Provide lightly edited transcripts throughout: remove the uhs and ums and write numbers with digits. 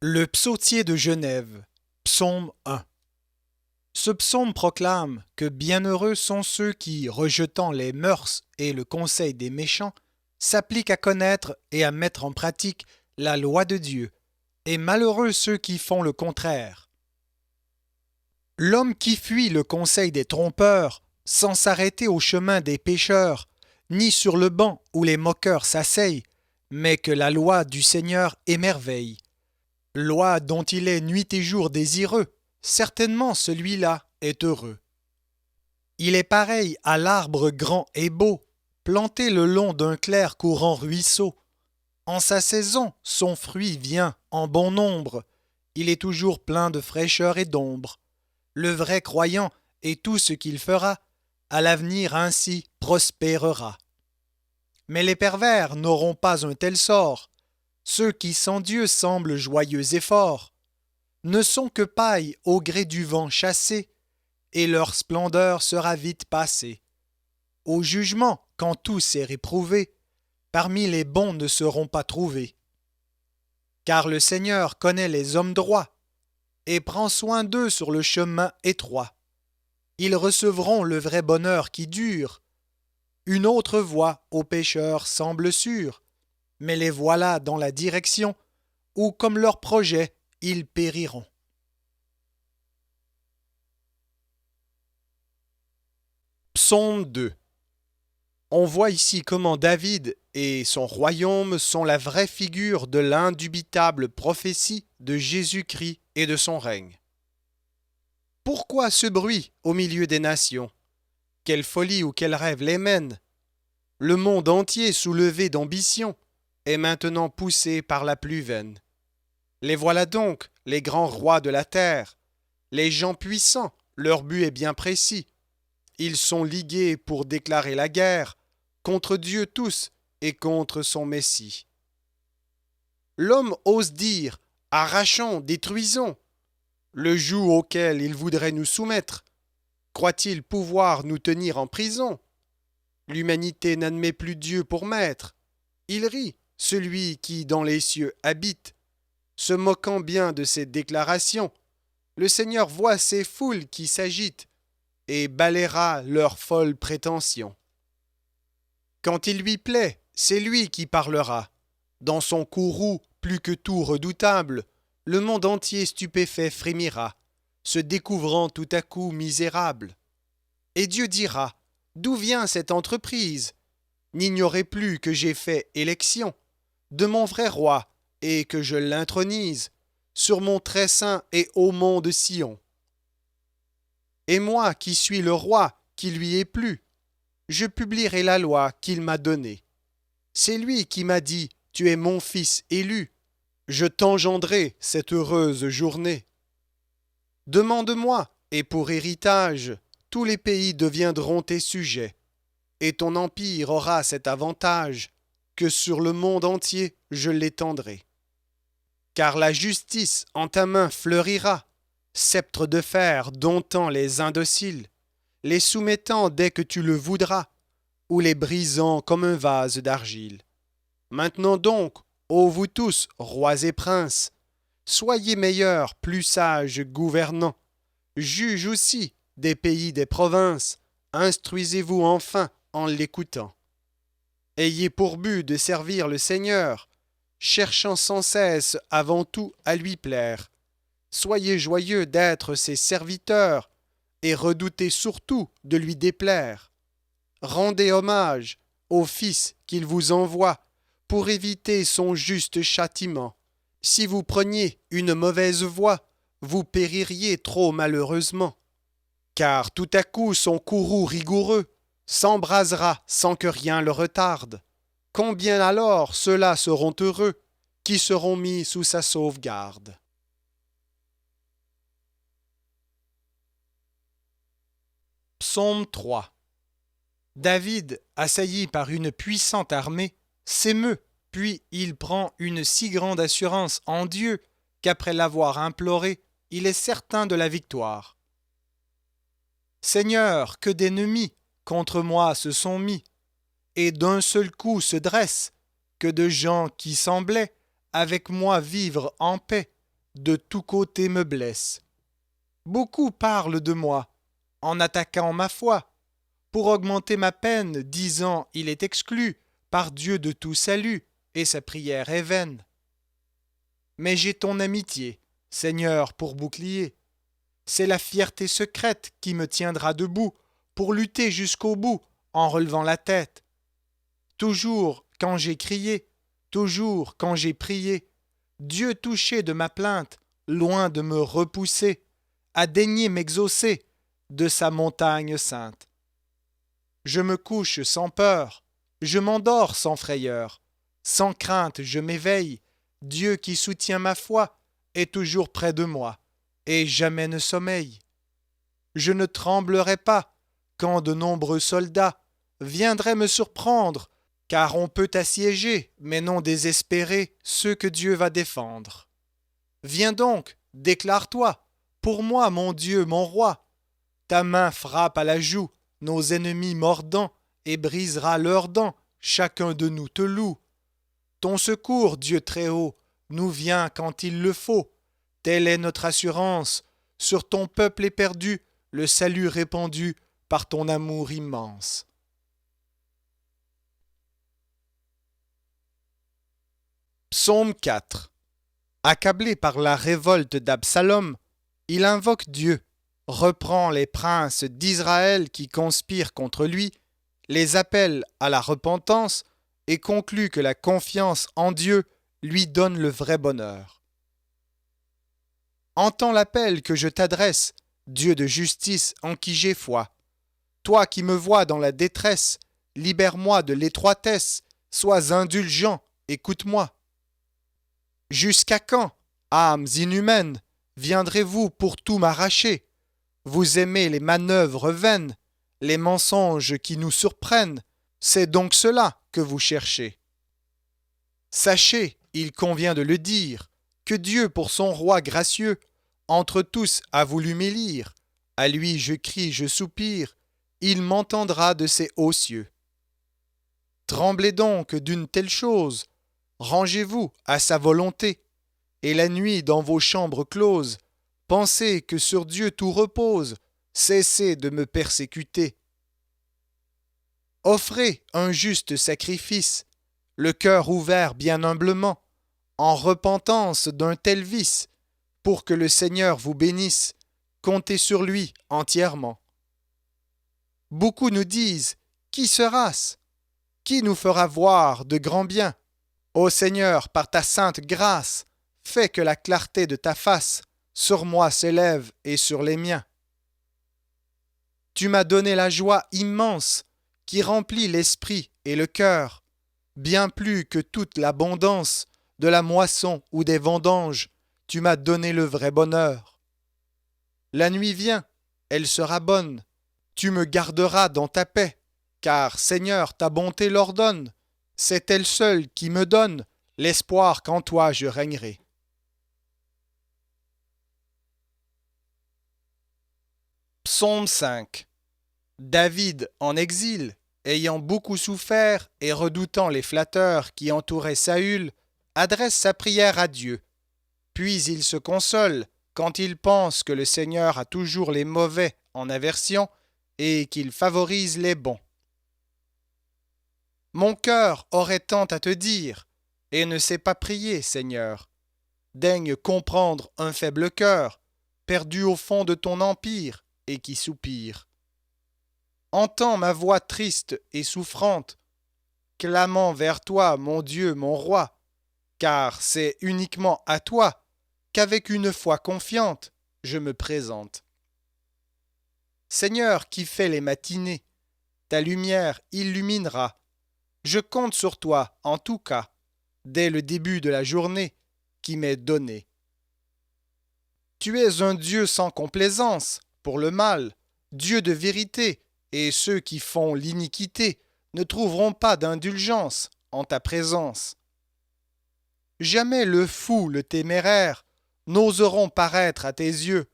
Le psautier de Genève, psaume 1. Ce psaume proclame que bienheureux sont ceux qui, rejetant les mœurs et le conseil des méchants, s'appliquent à connaître et à mettre en pratique la loi de Dieu, et malheureux ceux qui font le contraire. L'homme qui fuit le conseil des trompeurs, sans s'arrêter au chemin des pécheurs, ni sur le banc où les moqueurs s'asseyent, mais que la loi du Seigneur émerveille. Loi dont il est nuit et jour désireux, certainement celui-là est heureux. Il est pareil à l'arbre grand et beau, planté le long d'un clair courant ruisseau. En sa saison, son fruit vient en bon nombre, il est toujours plein de fraîcheur et d'ombre. Le vrai croyant et tout ce qu'il fera, à l'avenir ainsi prospérera. Mais les pervers n'auront pas un tel sort. Ceux qui sans Dieu semblent joyeux et forts ne sont que paille au gré du vent chassée, et leur splendeur sera vite passée. Au jugement, quand tout est réprouvé, parmi les bons ne seront pas trouvés. Car le Seigneur connaît les hommes droits, et prend soin d'eux sur le chemin étroit. Ils recevront le vrai bonheur qui dure. Une autre voie aux pécheurs semble sûre, mais les voilà dans la direction où, comme leur projet, ils périront. Psaume 2. On voit ici comment David et son royaume sont la vraie figure de l'indubitable prophétie de Jésus-Christ et de son règne. Pourquoi ce bruit au milieu des nations? Quelle folie ou quel rêve les mène? Le monde entier soulevé d'ambition est maintenant poussé par la plus vaine. Les voilà donc, les grands rois de la terre, les gens puissants, leur but est bien précis. Ils sont ligués pour déclarer la guerre, contre Dieu tous et contre son Messie. L'homme ose dire, arrachons, détruisons. Le joug auquel il voudrait nous soumettre, croit-il pouvoir nous tenir en prison? L'humanité n'admet plus Dieu pour maître. Il rit, celui qui dans les cieux habite. Se moquant bien de ces déclarations, le Seigneur voit ces foules qui s'agitent et balayera leurs folles prétentions. Quand il lui plaît, c'est lui qui parlera. Dans son courroux plus que tout redoutable, le monde entier stupéfait frémira, se découvrant tout à coup misérable. Et Dieu dira, d'où vient cette entreprise? N'ignorez plus que j'ai fait élection de mon vrai roi, et que je l'intronise sur mon très saint et haut mont de Sion. Et moi qui suis le roi qui lui est plu, je publierai la loi qu'il m'a donnée. C'est lui qui m'a dit, tu es mon fils élu, je t'engendrai cette heureuse journée. Demande-moi, et pour héritage, tous les pays deviendront tes sujets, et ton empire aura cet avantage, que sur le monde entier je l'étendrai. Car la justice en ta main fleurira, sceptre de fer domptant les indociles, les soumettant dès que tu le voudras, ou les brisant comme un vase d'argile. Maintenant donc, ô vous tous, rois et princes, soyez meilleurs, plus sages gouvernants, juges aussi des pays des provinces, instruisez-vous enfin en l'écoutant. Ayez pour but de servir le Seigneur, cherchant sans cesse avant tout à lui plaire. Soyez joyeux d'être ses serviteurs, et redoutez surtout de lui déplaire. Rendez hommage au Fils qu'il vous envoie, pour éviter son juste châtiment. Si vous preniez une mauvaise voie, vous péririez trop malheureusement. Car tout à coup son courroux rigoureux s'embrasera sans que rien le retarde. Combien alors ceux-là seront heureux qui seront mis sous sa sauvegarde. Psaume 3. David, assailli par une puissante armée, s'émeut, puis il prend une si grande assurance en Dieu qu'après l'avoir imploré, il est certain de la victoire. Seigneur, que d'ennemis contre moi se sont mis, et d'un seul coup se dressent, que de gens qui semblaient avec moi vivre en paix de tous côtés me blesse. Beaucoup parlent de moi, en attaquant ma foi, pour augmenter ma peine, disant il est exclu par Dieu de tout salut, et sa prière est vaine. Mais j'ai ton amitié, Seigneur, pour bouclier. C'est la fierté secrète qui me tiendra debout, pour lutter jusqu'au bout, en relevant la tête. Toujours quand j'ai crié, toujours quand j'ai prié, Dieu touché de ma plainte, loin de me repousser, a daigné m'exaucer de sa montagne sainte. Je me couche sans peur, je m'endors sans frayeur, sans crainte je m'éveille, Dieu qui soutient ma foi est toujours près de moi, et jamais ne sommeille. Je ne tremblerai pas quand de nombreux soldats viendraient me surprendre, car on peut assiéger, mais non désespérer, ceux que Dieu va défendre. Viens donc, déclare-toi, pour moi, mon Dieu, mon roi. Ta main frappe à la joue nos ennemis mordants et brisera leurs dents, chacun de nous te loue. Ton secours, Dieu très haut, nous vient quand il le faut. Telle est notre assurance, sur ton peuple éperdu, le salut répandu par ton amour immense. Psaume 4. Accablé par la révolte d'Absalom, il invoque Dieu, reprend les princes d'Israël qui conspirent contre lui, les appelle à la repentance et conclut que la confiance en Dieu lui donne le vrai bonheur. Entends l'appel que je t'adresse, Dieu de justice en qui j'ai foi. Toi qui me vois dans la détresse, libère-moi de l'étroitesse, sois indulgent, écoute-moi. Jusqu'à quand, âmes inhumaines, viendrez-vous pour tout m'arracher? Vous aimez les manœuvres vaines, les mensonges qui nous surprennent, c'est donc cela que vous cherchez. Sachez, il convient de le dire, que Dieu pour son roi gracieux, entre tous a voulu m'élire. À lui je crie, je soupire, il m'entendra de ses hauts cieux. Tremblez donc d'une telle chose, rangez-vous à sa volonté, et la nuit dans vos chambres closes, pensez que sur Dieu tout repose, cessez de me persécuter. Offrez un juste sacrifice, le cœur ouvert bien humblement, en repentance d'un tel vice, pour que le Seigneur vous bénisse, comptez sur lui entièrement. Beaucoup nous disent, qui sera-ce? Qui nous fera voir de grands biens? Ô Seigneur, par ta sainte grâce, fais que la clarté de ta face sur moi s'élève et sur les miens. Tu m'as donné la joie immense qui remplit l'esprit et le cœur, bien plus que toute l'abondance de la moisson ou des vendanges, tu m'as donné le vrai bonheur. La nuit vient, elle sera bonne, tu me garderas dans ta paix, car Seigneur, ta bonté l'ordonne, c'est elle seule qui me donne l'espoir qu'en toi je régnerai. Psaume 5. David, en exil, ayant beaucoup souffert et redoutant les flatteurs qui entouraient Saül, adresse sa prière à Dieu. Puis il se console quand il pense que le Seigneur a toujours les mauvais en aversion et qu'il favorise les bons. Mon cœur aurait tant à te dire, et ne sait pas prier, Seigneur. Daigne comprendre un faible cœur, perdu au fond de ton empire, et qui soupire. Entends ma voix triste et souffrante, clamant vers toi, mon Dieu, mon roi, car c'est uniquement à toi qu'avec une foi confiante, je me présente. Seigneur qui fais les matinées, ta lumière illuminera. Je compte sur toi, en tout cas, dès le début de la journée qui m'est donnée. Tu es un Dieu sans complaisance pour le mal, Dieu de vérité, et ceux qui font l'iniquité ne trouveront pas d'indulgence en ta présence. Jamais le fou, le téméraire, n'oseront paraître à tes yeux,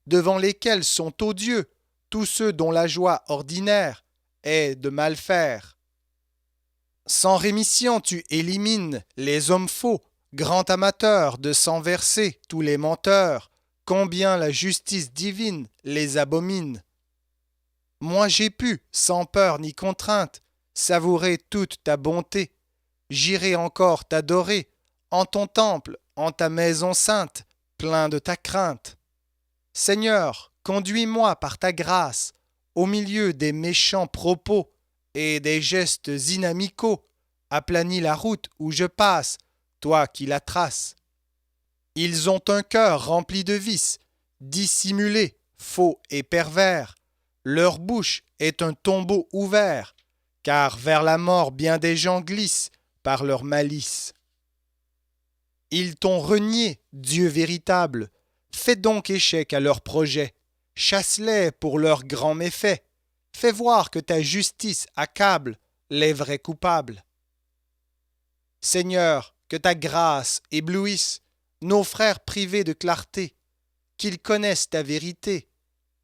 devant lesquels sont odieux tous ceux dont la joie ordinaire est de mal faire. Sans rémission tu élimines les hommes faux grand amateur de sang versé, tous les menteurs, combien la justice divine les abomine. Moi j'ai pu, sans peur ni contrainte, savourer toute ta bonté. J'irai encore t'adorer, en ton temple, en ta maison sainte, plein de ta crainte. Seigneur, conduis-moi par ta grâce, au milieu des méchants propos et des gestes inamicaux, aplanis la route où je passe, toi qui la traces. Ils ont un cœur rempli de vices, dissimulé, faux et pervers. Leur bouche est un tombeau ouvert, car vers la mort bien des gens glissent par leur malice. Ils t'ont renié, Dieu véritable. Fais donc échec à leurs projets. Chasse-les pour leurs grands méfaits. Fais voir que ta justice accable les vrais coupables. Seigneur, que ta grâce éblouisse nos frères privés de clarté, qu'ils connaissent ta vérité,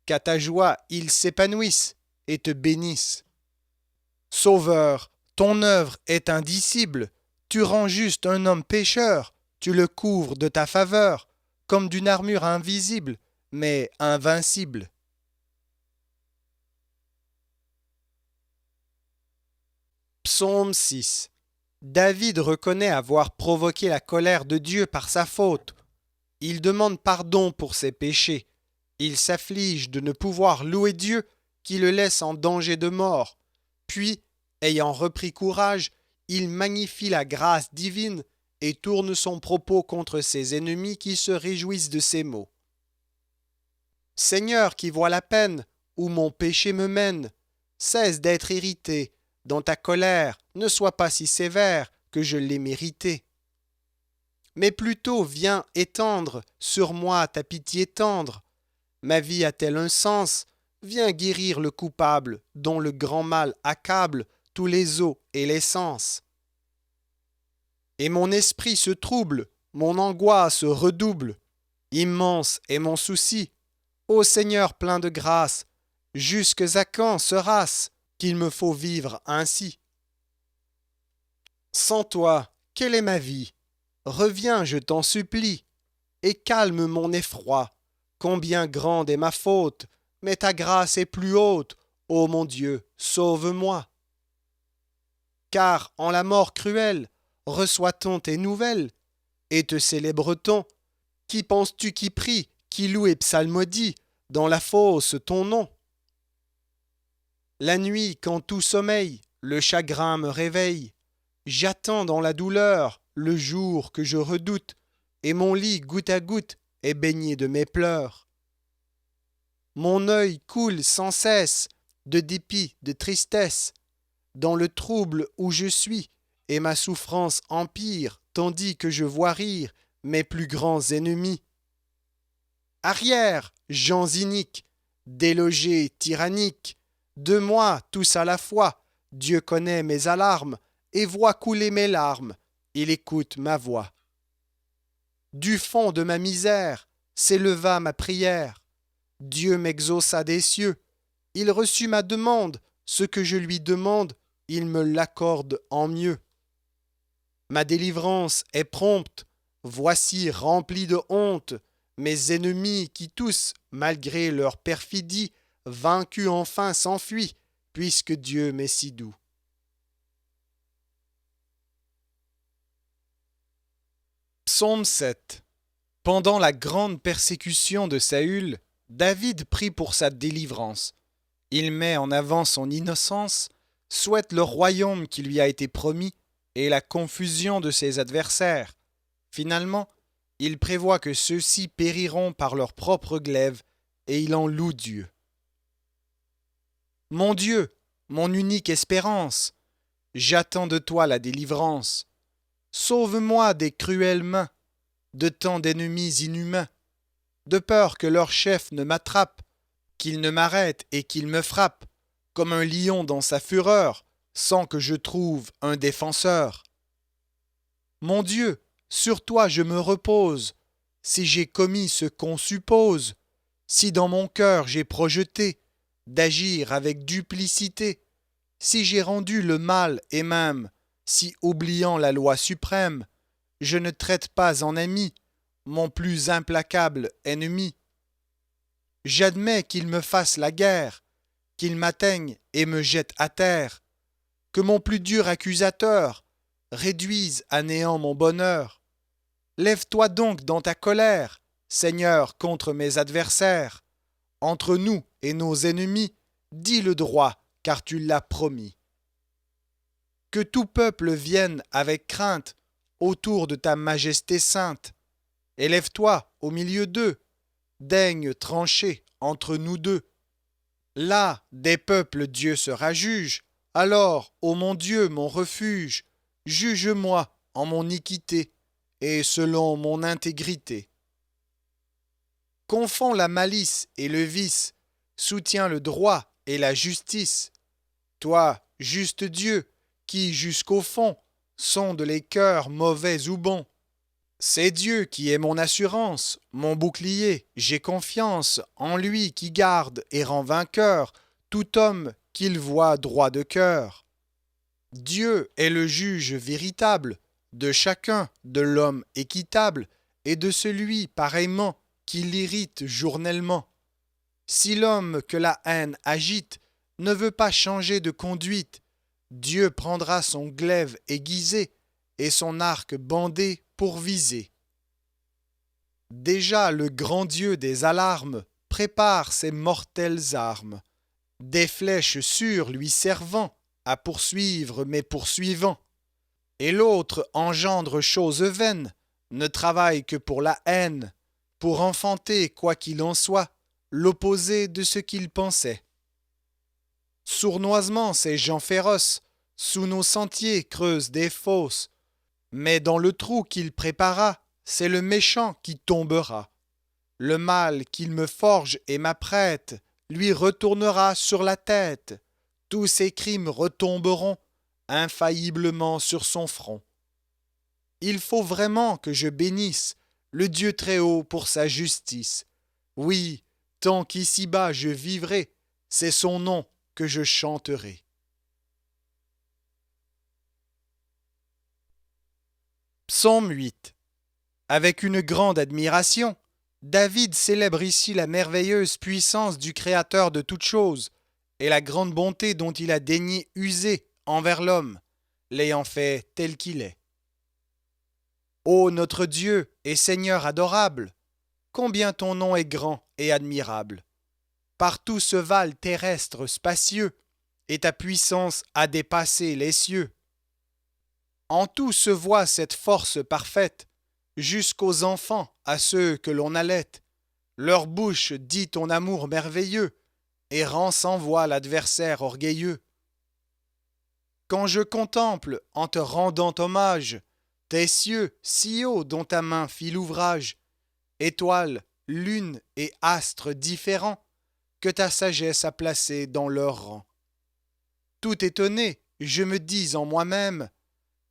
qu'à ta joie ils s'épanouissent et te bénissent. Sauveur, ton œuvre est indicible, tu rends juste un homme pécheur, tu le couvres de ta faveur, comme d'une armure invisible, mais invincible. Psaume 6. David reconnaît avoir provoqué la colère de Dieu par sa faute. Il demande pardon pour ses péchés. Il s'afflige de ne pouvoir louer Dieu qui le laisse en danger de mort. Puis, ayant repris courage, il magnifie la grâce divine et tourne son propos contre ses ennemis qui se réjouissent de ses mots. Seigneur qui vois la peine où mon péché me mène, cesse d'être irrité, dans ta colère ne sois pas si sévère que je l'ai mérité. Mais plutôt viens étendre sur moi ta pitié tendre. Ma vie a-t-elle un sens? Viens guérir le coupable dont le grand mal accable tous les os et les sens. Et mon esprit se trouble, mon angoisse redouble. Immense est mon souci. Ô Seigneur plein de grâce, jusques à quand sera-ce qu'il me faut vivre ainsi? Sans toi, quelle est ma vie? Reviens, je t'en supplie, et calme mon effroi. Combien grande est ma faute, mais ta grâce est plus haute. Ô mon Dieu, sauve-moi. Car en la mort cruelle, reçoit-on tes nouvelles, et te célèbre-t-on? Qui penses-tu qui prie, qui loue et psalmodie, dans la fosse ton nom? La nuit, quand tout sommeille, le chagrin me réveille. J'attends dans la douleur le jour que je redoute, et mon lit goutte à goutte est baigné de mes pleurs. Mon œil coule sans cesse, de dépit, de tristesse, dans le trouble où je suis, et ma souffrance empire, tandis que je vois rire mes plus grands ennemis. Arrière, gens iniques, délogés, tyranniques, de moi tous à la fois, Dieu connaît mes alarmes, et voit couler mes larmes, il écoute ma voix. Du fond de ma misère s'éleva ma prière. Dieu m'exauça des cieux. Il reçut ma demande. Ce que je lui demande, il me l'accorde en mieux. Ma délivrance est prompte. Voici rempli de honte mes ennemis qui tous, malgré leur perfidie, vaincus enfin s'enfuient, puisque Dieu m'est si doux. Psaume 7. Pendant la grande persécution de Saül, David prie pour sa délivrance. Il met en avant son innocence, souhaite le royaume qui lui a été promis et la confusion de ses adversaires. Finalement, il prévoit que ceux-ci périront par leur propre glaive et il en loue Dieu. Mon Dieu, mon unique espérance, j'attends de toi la délivrance. Sauve-moi des cruelles mains, de tant d'ennemis inhumains, de peur que leur chef ne m'attrape, qu'il ne m'arrête et qu'il me frappe, comme un lion dans sa fureur, sans que je trouve un défenseur. Mon Dieu, sur toi je me repose, si j'ai commis ce qu'on suppose, si dans mon cœur j'ai projeté d'agir avec duplicité, si j'ai rendu le mal et même, si oubliant la loi suprême, je ne traite pas en ami mon plus implacable ennemi. J'admets qu'il me fasse la guerre, qu'il m'atteigne et me jette à terre, que mon plus dur accusateur réduise à néant mon bonheur. Lève-toi donc dans ta colère, Seigneur, contre mes adversaires. Entre nous et nos ennemis, dis le droit, car tu l'as promis. Que tout peuple vienne avec crainte autour de ta majesté sainte. Élève-toi au milieu d'eux, daigne trancher entre nous deux. Là, des peuples Dieu sera juge, alors, ô mon Dieu, mon refuge, juge-moi en mon iniquité et selon mon intégrité. Confonds la malice et le vice, soutiens le droit et la justice. Toi, juste Dieu, qui jusqu'au fond sonde les cœurs mauvais ou bons. C'est Dieu qui est mon assurance, mon bouclier, j'ai confiance en lui qui garde et rend vainqueur tout homme qu'il voit droit de cœur. Dieu est le juge véritable de chacun, de l'homme équitable et de celui pareillement qui l'irrite journellement. Si l'homme que la haine agite ne veut pas changer de conduite, Dieu prendra son glaive aiguisé et son arc bandé pour viser. Déjà le grand Dieu des alarmes prépare ses mortelles armes, des flèches sûres lui servant à poursuivre mes poursuivants. Et l'autre engendre choses vaines, ne travaille que pour la haine, pour enfanter, quoi qu'il en soit, l'opposé de ce qu'il pensait. Sournoisement ces gens féroces, sous nos sentiers creusent des fosses, mais dans le trou qu'il prépara, c'est le méchant qui tombera. Le mal qu'il me forge et m'apprête lui retournera sur la tête. Tous ses crimes retomberont infailliblement sur son front. Il faut vraiment que je bénisse le Dieu très haut pour sa justice. Oui, tant qu'ici-bas je vivrai, c'est son nom que je chanterai. Psaume 8. Avec une grande admiration, David célèbre ici la merveilleuse puissance du Créateur de toutes choses et la grande bonté dont il a daigné user envers l'homme, l'ayant fait tel qu'il est. Ô notre Dieu et Seigneur adorable, combien ton nom est grand et admirable. Par tout ce val terrestre spacieux, et ta puissance a dépassé les cieux. En tout se voit cette force parfaite, jusqu'aux enfants, à ceux que l'on allait. Leur bouche dit ton amour merveilleux, et rend sans voix l'adversaire orgueilleux. Quand je contemple, en te rendant hommage, tes cieux si hauts dont ta main fit l'ouvrage, étoiles, lunes et astres différents, que ta sagesse a placés dans leur rang. Tout étonné, je me dis en moi-même,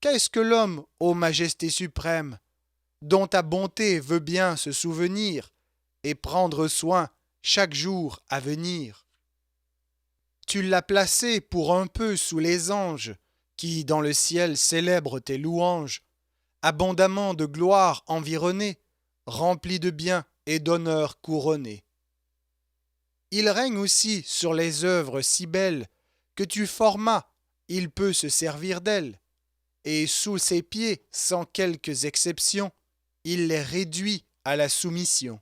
qu'est-ce que l'homme, ô majesté suprême, dont ta bonté veut bien se souvenir et prendre soin chaque jour à venir. Tu l'as placé pour un peu sous les anges, qui dans le ciel célèbrent tes louanges, abondamment de gloire environné, rempli de bien et d'honneur couronné. Il règne aussi sur les œuvres si belles que tu formas, il peut se servir d'elles, et sous ses pieds, sans quelques exceptions, il les réduit à la soumission.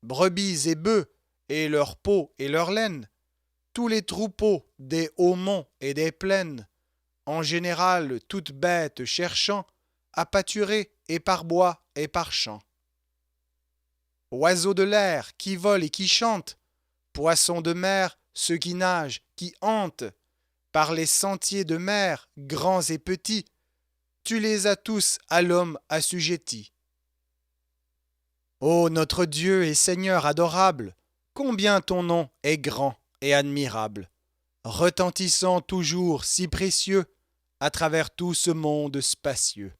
Brebis et bœufs, et leur peau et leur laine, tous les troupeaux des hauts monts et des plaines, en général toutes bêtes cherchant à pâturer et par bois et par champs. Oiseaux de l'air qui volent et qui chantent, poissons de mer, ceux qui nagent, qui hantent, par les sentiers de mer, grands et petits, tu les as tous à l'homme assujettis. Ô notre Dieu et Seigneur adorable, combien ton nom est grand et admirable, retentissant toujours si précieux à travers tout ce monde spacieux.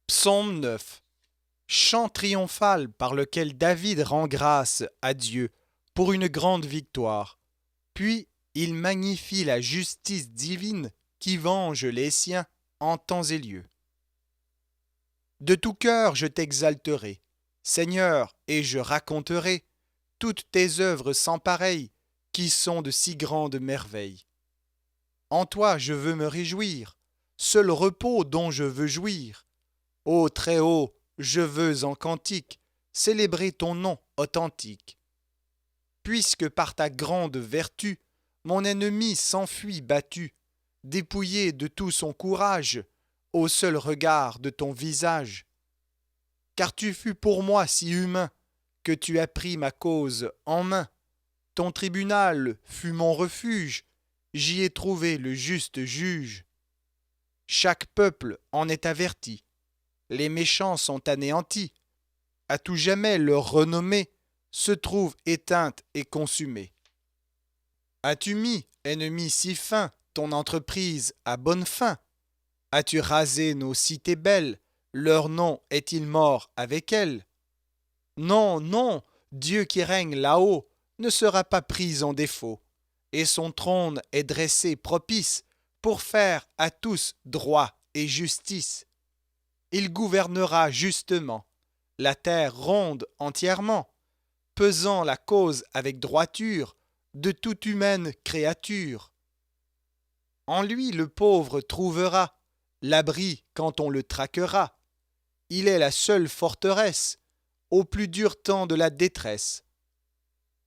Psaume 9. Chant triomphal par lequel David rend grâce à Dieu pour une grande victoire. Puis Il magnifie la justice divine qui venge les siens en temps et lieu. De tout cœur je t'exalterai, Seigneur, et je raconterai toutes tes œuvres sans pareilles qui sont de si grandes merveilles. En toi je veux me réjouir, seul repos dont je veux jouir. Ô Très-Haut, je veux en cantique célébrer ton nom authentique. Puisque par ta grande vertu, mon ennemi s'enfuit battu, dépouillé de tout son courage, au seul regard de ton visage. Car tu fus pour moi si humain, que tu as pris ma cause en main. Ton tribunal fut mon refuge, j'y ai trouvé le juste juge. Chaque peuple en est averti, les méchants sont anéantis, à tout jamais leur renommée se trouve éteinte et consumée. As-tu mis, ennemi si fin, ton entreprise à bonne fin? As-tu rasé nos cités belles? Leur nom est-il mort avec elles? Non, non, Dieu qui règne là-haut ne sera pas pris en défaut, et son trône est dressé propice pour faire à tous droit et justice. Il gouvernera justement la terre ronde entièrement, pesant la cause avec droiture de toute humaine créature. En lui le pauvre trouvera l'abri quand on le traquera. Il est la seule forteresse au plus dur temps de la détresse.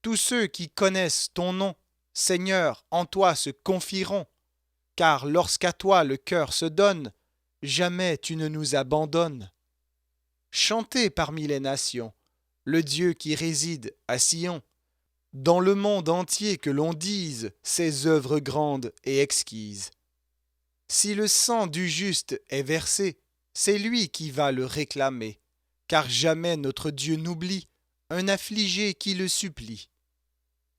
Tous ceux qui connaissent ton nom, Seigneur, en toi se confieront, car lorsqu'à toi le cœur se donne, jamais tu ne nous abandonnes. Chantez parmi les nations le Dieu qui réside à Sion, dans le monde entier que l'on dise ses œuvres grandes et exquises. Si le sang du juste est versé, c'est lui qui va le réclamer, car jamais notre Dieu n'oublie un affligé qui le supplie.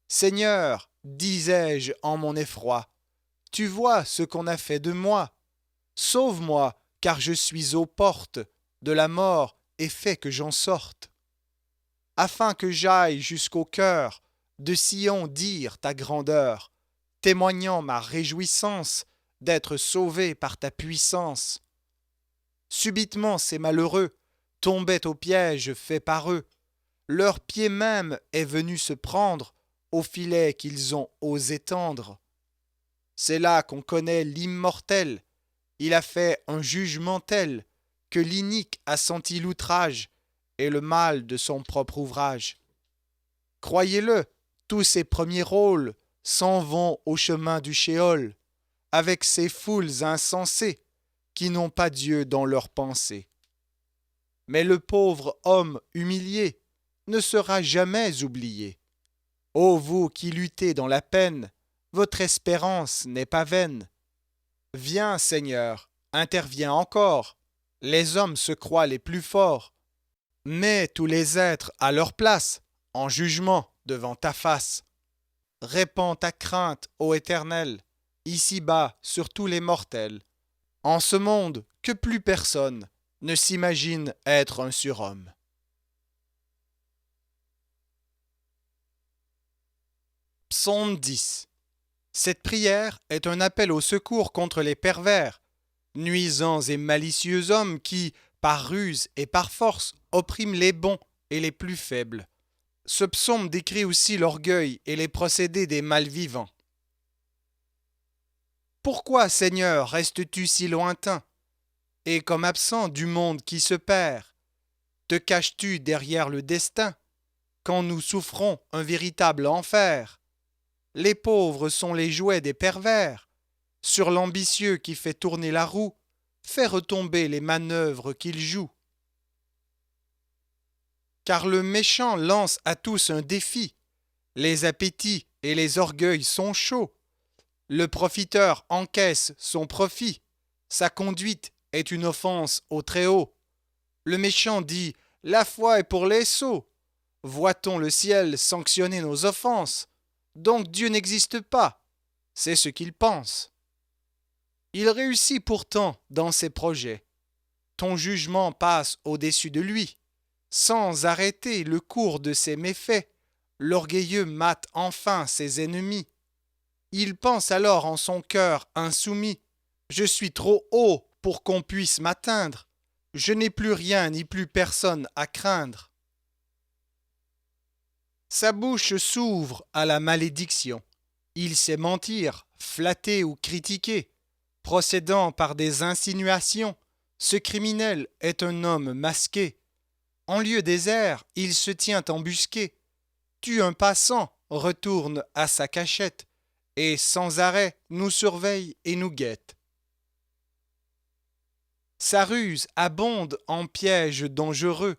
Seigneur, disais-je en mon effroi, tu vois ce qu'on a fait de moi. Sauve-moi, car je suis aux portes de la mort et fais que j'en sorte. Afin que j'aille jusqu'au cœur de Sion dire ta grandeur, témoignant ma réjouissance d'être sauvé par ta puissance. Subitement ces malheureux tombaient au piège fait par eux. Leur pied même est venu se prendre au filet qu'ils ont osé tendre. C'est là qu'on connaît l'immortel. Il a fait un jugement tel que l'inique a senti l'outrage et le mal de son propre ouvrage. Croyez-le, tous ces premiers rôles s'en vont au chemin du shéol, avec ces foules insensées qui n'ont pas Dieu dans leurs pensées. Mais le pauvre homme humilié ne sera jamais oublié. Ô vous qui luttez dans la peine, votre espérance n'est pas vaine. Viens, Seigneur, interviens encore. Les hommes se croient les plus forts. Mets tous les êtres à leur place, en jugement devant ta face. Répands ta crainte, ô Éternel, ici-bas sur tous les mortels. En ce monde que plus personne ne s'imagine être un surhomme. Psaume 10. Cette prière est un appel au secours contre les pervers, nuisants et malicieux hommes qui, par ruse et par force, oppriment les bons et les plus faibles. Ce psaume décrit aussi l'orgueil et les procédés des malvivants. Pourquoi, Seigneur, restes-tu si lointain, et comme absent du monde qui se perd? Te caches-tu derrière le destin, quand nous souffrons un véritable enfer? Les pauvres sont les jouets des pervers. Sur l'ambitieux qui fait tourner la roue, fais retomber les manœuvres qu'il joue. Car le méchant lance à tous un défi. Les appétits et les orgueils sont chauds. Le profiteur encaisse son profit. Sa conduite est une offense au Très-Haut. Le méchant dit « La foi est pour les sots ». Voit-on le ciel sanctionner nos offenses? Donc Dieu n'existe pas. C'est ce qu'il pense. Il réussit pourtant dans ses projets. Ton jugement passe au-dessus de lui. Sans arrêter le cours de ses méfaits, l'orgueilleux mate enfin ses ennemis. Il pense alors en son cœur insoumis. Je suis trop haut pour qu'on puisse m'atteindre. Je n'ai plus rien ni plus personne à craindre. Sa bouche s'ouvre à la malédiction. Il sait mentir, flatter ou critiquer, procédant par des insinuations. Ce criminel est un homme masqué. En lieu désert, il se tient embusqué, tue un passant, retourne à sa cachette, et sans arrêt nous surveille et nous guette. Sa ruse abonde en pièges dangereux,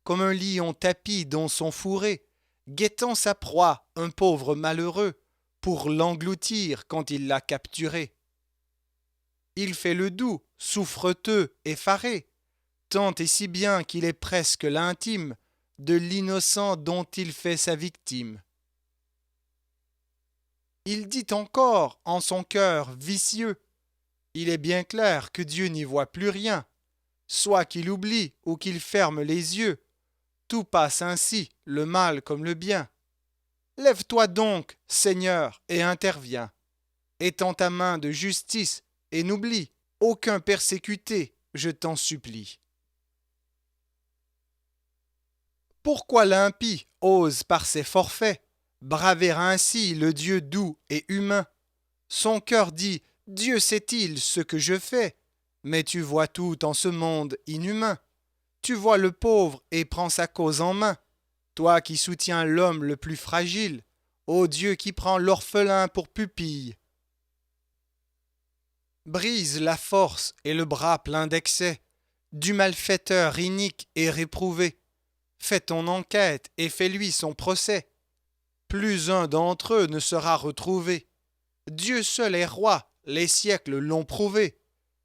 comme un lion tapi dans son fourré, guettant sa proie, un pauvre malheureux, pour l'engloutir quand il l'a capturé. Il fait le doux, souffreteux, effaré, tant et si bien qu'il est presque l'intime de l'innocent dont il fait sa victime. Il dit encore en son cœur vicieux, il est bien clair que Dieu n'y voit plus rien, soit qu'il oublie ou qu'il ferme les yeux, tout passe ainsi, le mal comme le bien. Lève-toi donc, Seigneur, et interviens. Étends ta main de justice et n'oublie aucun persécuté, je t'en supplie. Pourquoi l'impie ose par ses forfaits braver ainsi le Dieu doux et humain? Son cœur dit, Dieu sait-il ce que je fais? Mais tu vois tout en ce monde inhumain. Tu vois le pauvre et prends sa cause en main. Toi qui soutiens l'homme le plus fragile, ô Dieu qui prend l'orphelin pour pupille. Brise la force et le bras plein d'excès du malfaiteur inique et réprouvé. Fais ton enquête et fais-lui son procès. Plus un d'entre eux ne sera retrouvé. Dieu seul est roi, les siècles l'ont prouvé.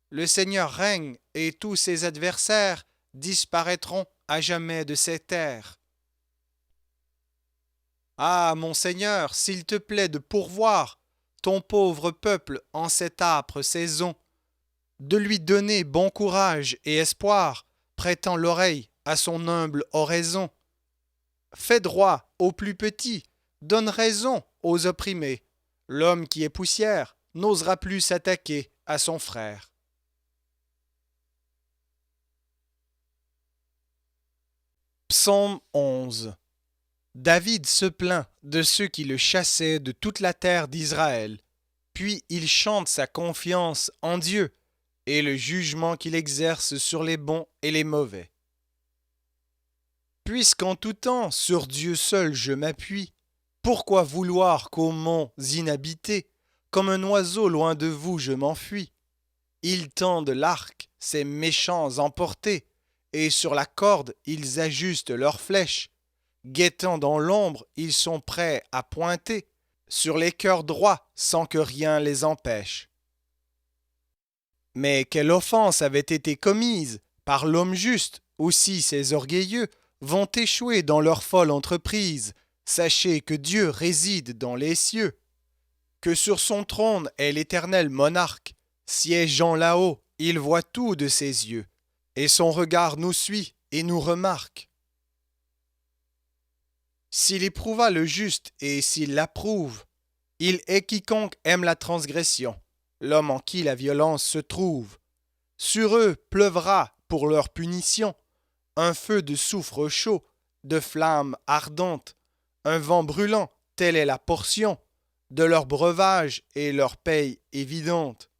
Le Seigneur règne et tous ses adversaires disparaîtront à jamais de ces terres. Ah, mon Seigneur, s'il te plaît de pourvoir ton pauvre peuple en cette âpre saison, de lui donner bon courage et espoir, prêtant l'oreille à son humble oraison. Fais droit aux plus petits, donne raison aux opprimés. L'homme qui est poussière n'osera plus s'attaquer à son frère. Psaume 11. David se plaint de ceux qui le chassaient de toute la terre d'Israël. Puis il chante sa confiance en Dieu et le jugement qu'il exerce sur les bons et les mauvais. Puisqu'en tout temps sur Dieu seul je m'appuie, pourquoi vouloir qu'aux monts inhabités, comme un oiseau loin de vous je m'enfuis? Ils tendent l'arc, ces méchants emportés, et sur la corde ils ajustent leurs flèches. Guettant dans l'ombre, ils sont prêts à pointer sur les cœurs droits sans que rien les empêche. Mais quelle offense avait été commise par l'homme juste, aussi ces orgueilleux vont échouer dans leur folle entreprise. Sachez que Dieu réside dans les cieux, que sur son trône est l'Éternel monarque, siégeant là-haut, il voit tout de ses yeux, et son regard nous suit et nous remarque. S'il éprouva le juste et s'il l'approuve, il est quiconque aime la transgression, l'homme en qui la violence se trouve. Sur eux pleuvra pour leur punition un feu de soufre chaud, de flammes ardentes, un vent brûlant, telle est la portion de leur breuvage et leur paye évidente.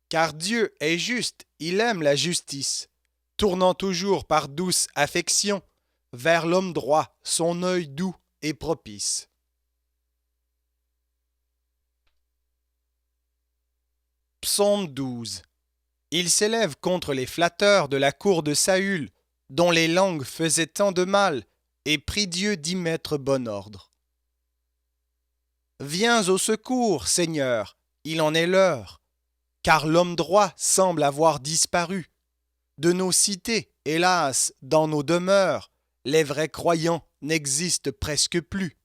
Car Dieu est juste, il aime la justice, tournant toujours par douce affection vers l'homme droit, son œil doux et propice. Psaume 12. Il s'élève contre les flatteurs de la cour de Saül, dont les langues faisaient tant de mal, et prie Dieu d'y mettre bon ordre. Viens au secours, Seigneur, il en est l'heure, car l'homme droit semble avoir disparu. De nos cités, hélas, dans nos demeures, les vrais croyants n'existent presque plus.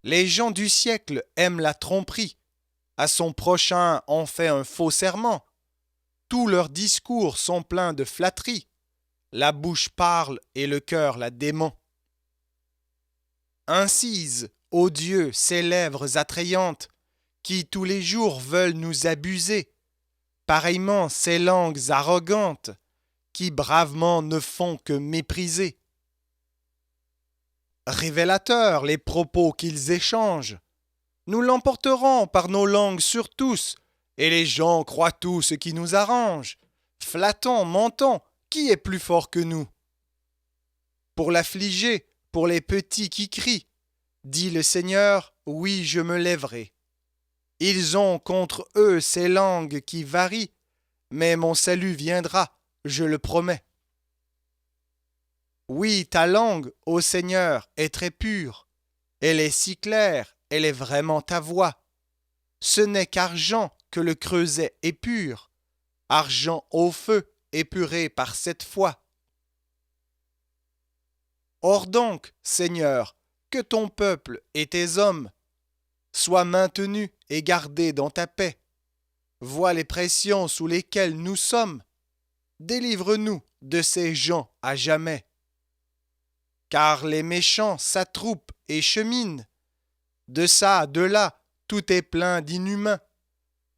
Les gens du siècle aiment la tromperie, à son prochain on fait un faux serment. Tous leurs discours sont pleins de flatteries, la bouche parle et le cœur la dément. Incise, ô Dieu, ces lèvres attrayantes, qui tous les jours veulent nous abuser, pareillement ces langues arrogantes, qui bravement ne font que mépriser. Révélateurs les propos qu'ils échangent, nous l'emporterons par nos langues sur tous, et les gens croient tout ce qui nous arrange. Flattons, mentons, qui est plus fort que nous? Pour l'affliger, pour les petits qui crient, dit le Seigneur, oui, je me lèverai. Ils ont contre eux ces langues qui varient, mais mon salut viendra, je le promets. Oui, ta langue, ô Seigneur, est très pure. Elle est si claire, elle est vraiment ta voix. Ce n'est qu'argent que le creuset est pur, argent au feu, épuré par cette foi. Or donc, Seigneur, que ton peuple et tes hommes soient maintenus et gardés dans ta paix. Vois les pressions sous lesquelles nous sommes. Délivre-nous de ces gens à jamais. Car les méchants s'attroupent et cheminent. De ça, de là, tout est plein d'inhumains.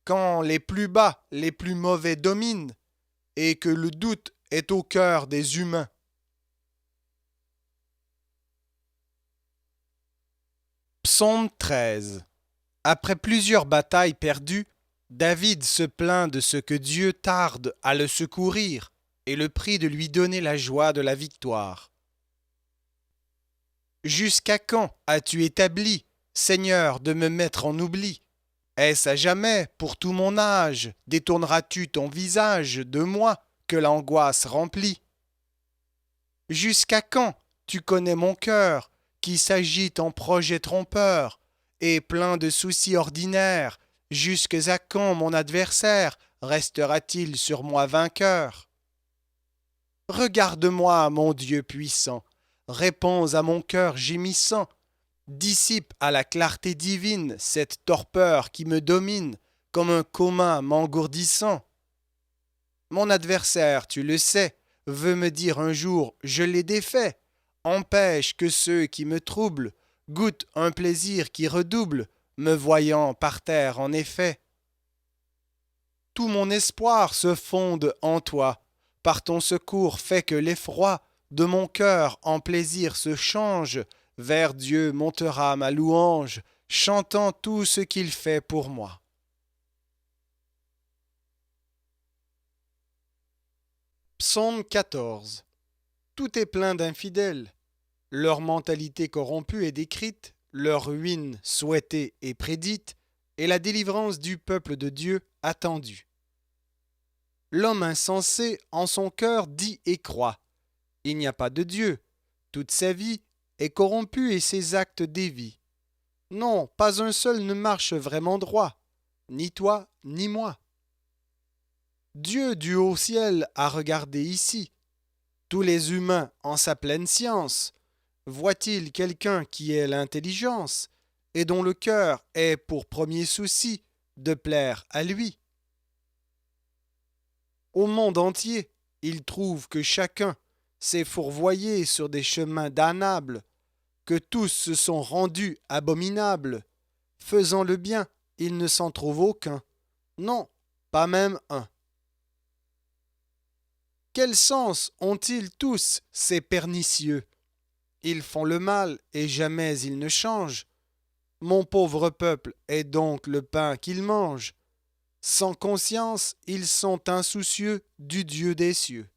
Quand les plus bas, les plus mauvais dominent, et que le doute est au cœur des humains. Psaume 13. Après plusieurs batailles perdues, David se plaint de ce que Dieu tarde à le secourir et le prie de lui donner la joie de la victoire. Jusqu'à quand as-tu établi, Seigneur, de me mettre en oubli? Est-ce à jamais, pour tout mon âge, détourneras-tu ton visage de moi que l'angoisse remplit? Jusqu'à quand tu connais mon cœur, qui s'agite en projet trompeur, et plein de soucis ordinaires, jusqu'à quand mon adversaire restera-t-il sur moi vainqueur? Regarde-moi, mon Dieu puissant, réponds à mon cœur gémissant, dissipe à la clarté divine cette torpeur qui me domine comme un coma m'engourdissant. Mon adversaire, tu le sais, veut me dire un jour je l'ai défait, empêche que ceux qui me troublent goûtent un plaisir qui redouble, me voyant par terre en effet. Tout mon espoir se fonde en toi, par ton secours fais que l'effroi de mon cœur en plaisir se change, vers Dieu montera ma louange, chantant tout ce qu'il fait pour moi. Psaume 14. Tout est plein d'infidèles. Leur mentalité corrompue est décrite, leur ruine souhaitée et prédite, et la délivrance du peuple de Dieu attendue. L'homme insensé en son cœur dit et croit. Il n'y a pas de Dieu. Toute sa vie est corrompue et ses actes dévient. Non, pas un seul ne marche vraiment droit, ni toi, ni moi. Dieu du haut ciel a regardé ici. Tous les humains en sa pleine science. Voit-il quelqu'un qui ait l'intelligence et dont le cœur ait pour premier souci de plaire à lui? Au monde entier, il trouve que chacun s'est fourvoyé sur des chemins damnables, que tous se sont rendus abominables. Faisant le bien, il ne s'en trouve aucun. Non, pas même un. Quel sens ont-ils tous, ces pernicieux? Ils font le mal et jamais ils ne changent. Mon pauvre peuple est donc le pain qu'ils mangent. Sans conscience, ils sont insoucieux du Dieu des cieux.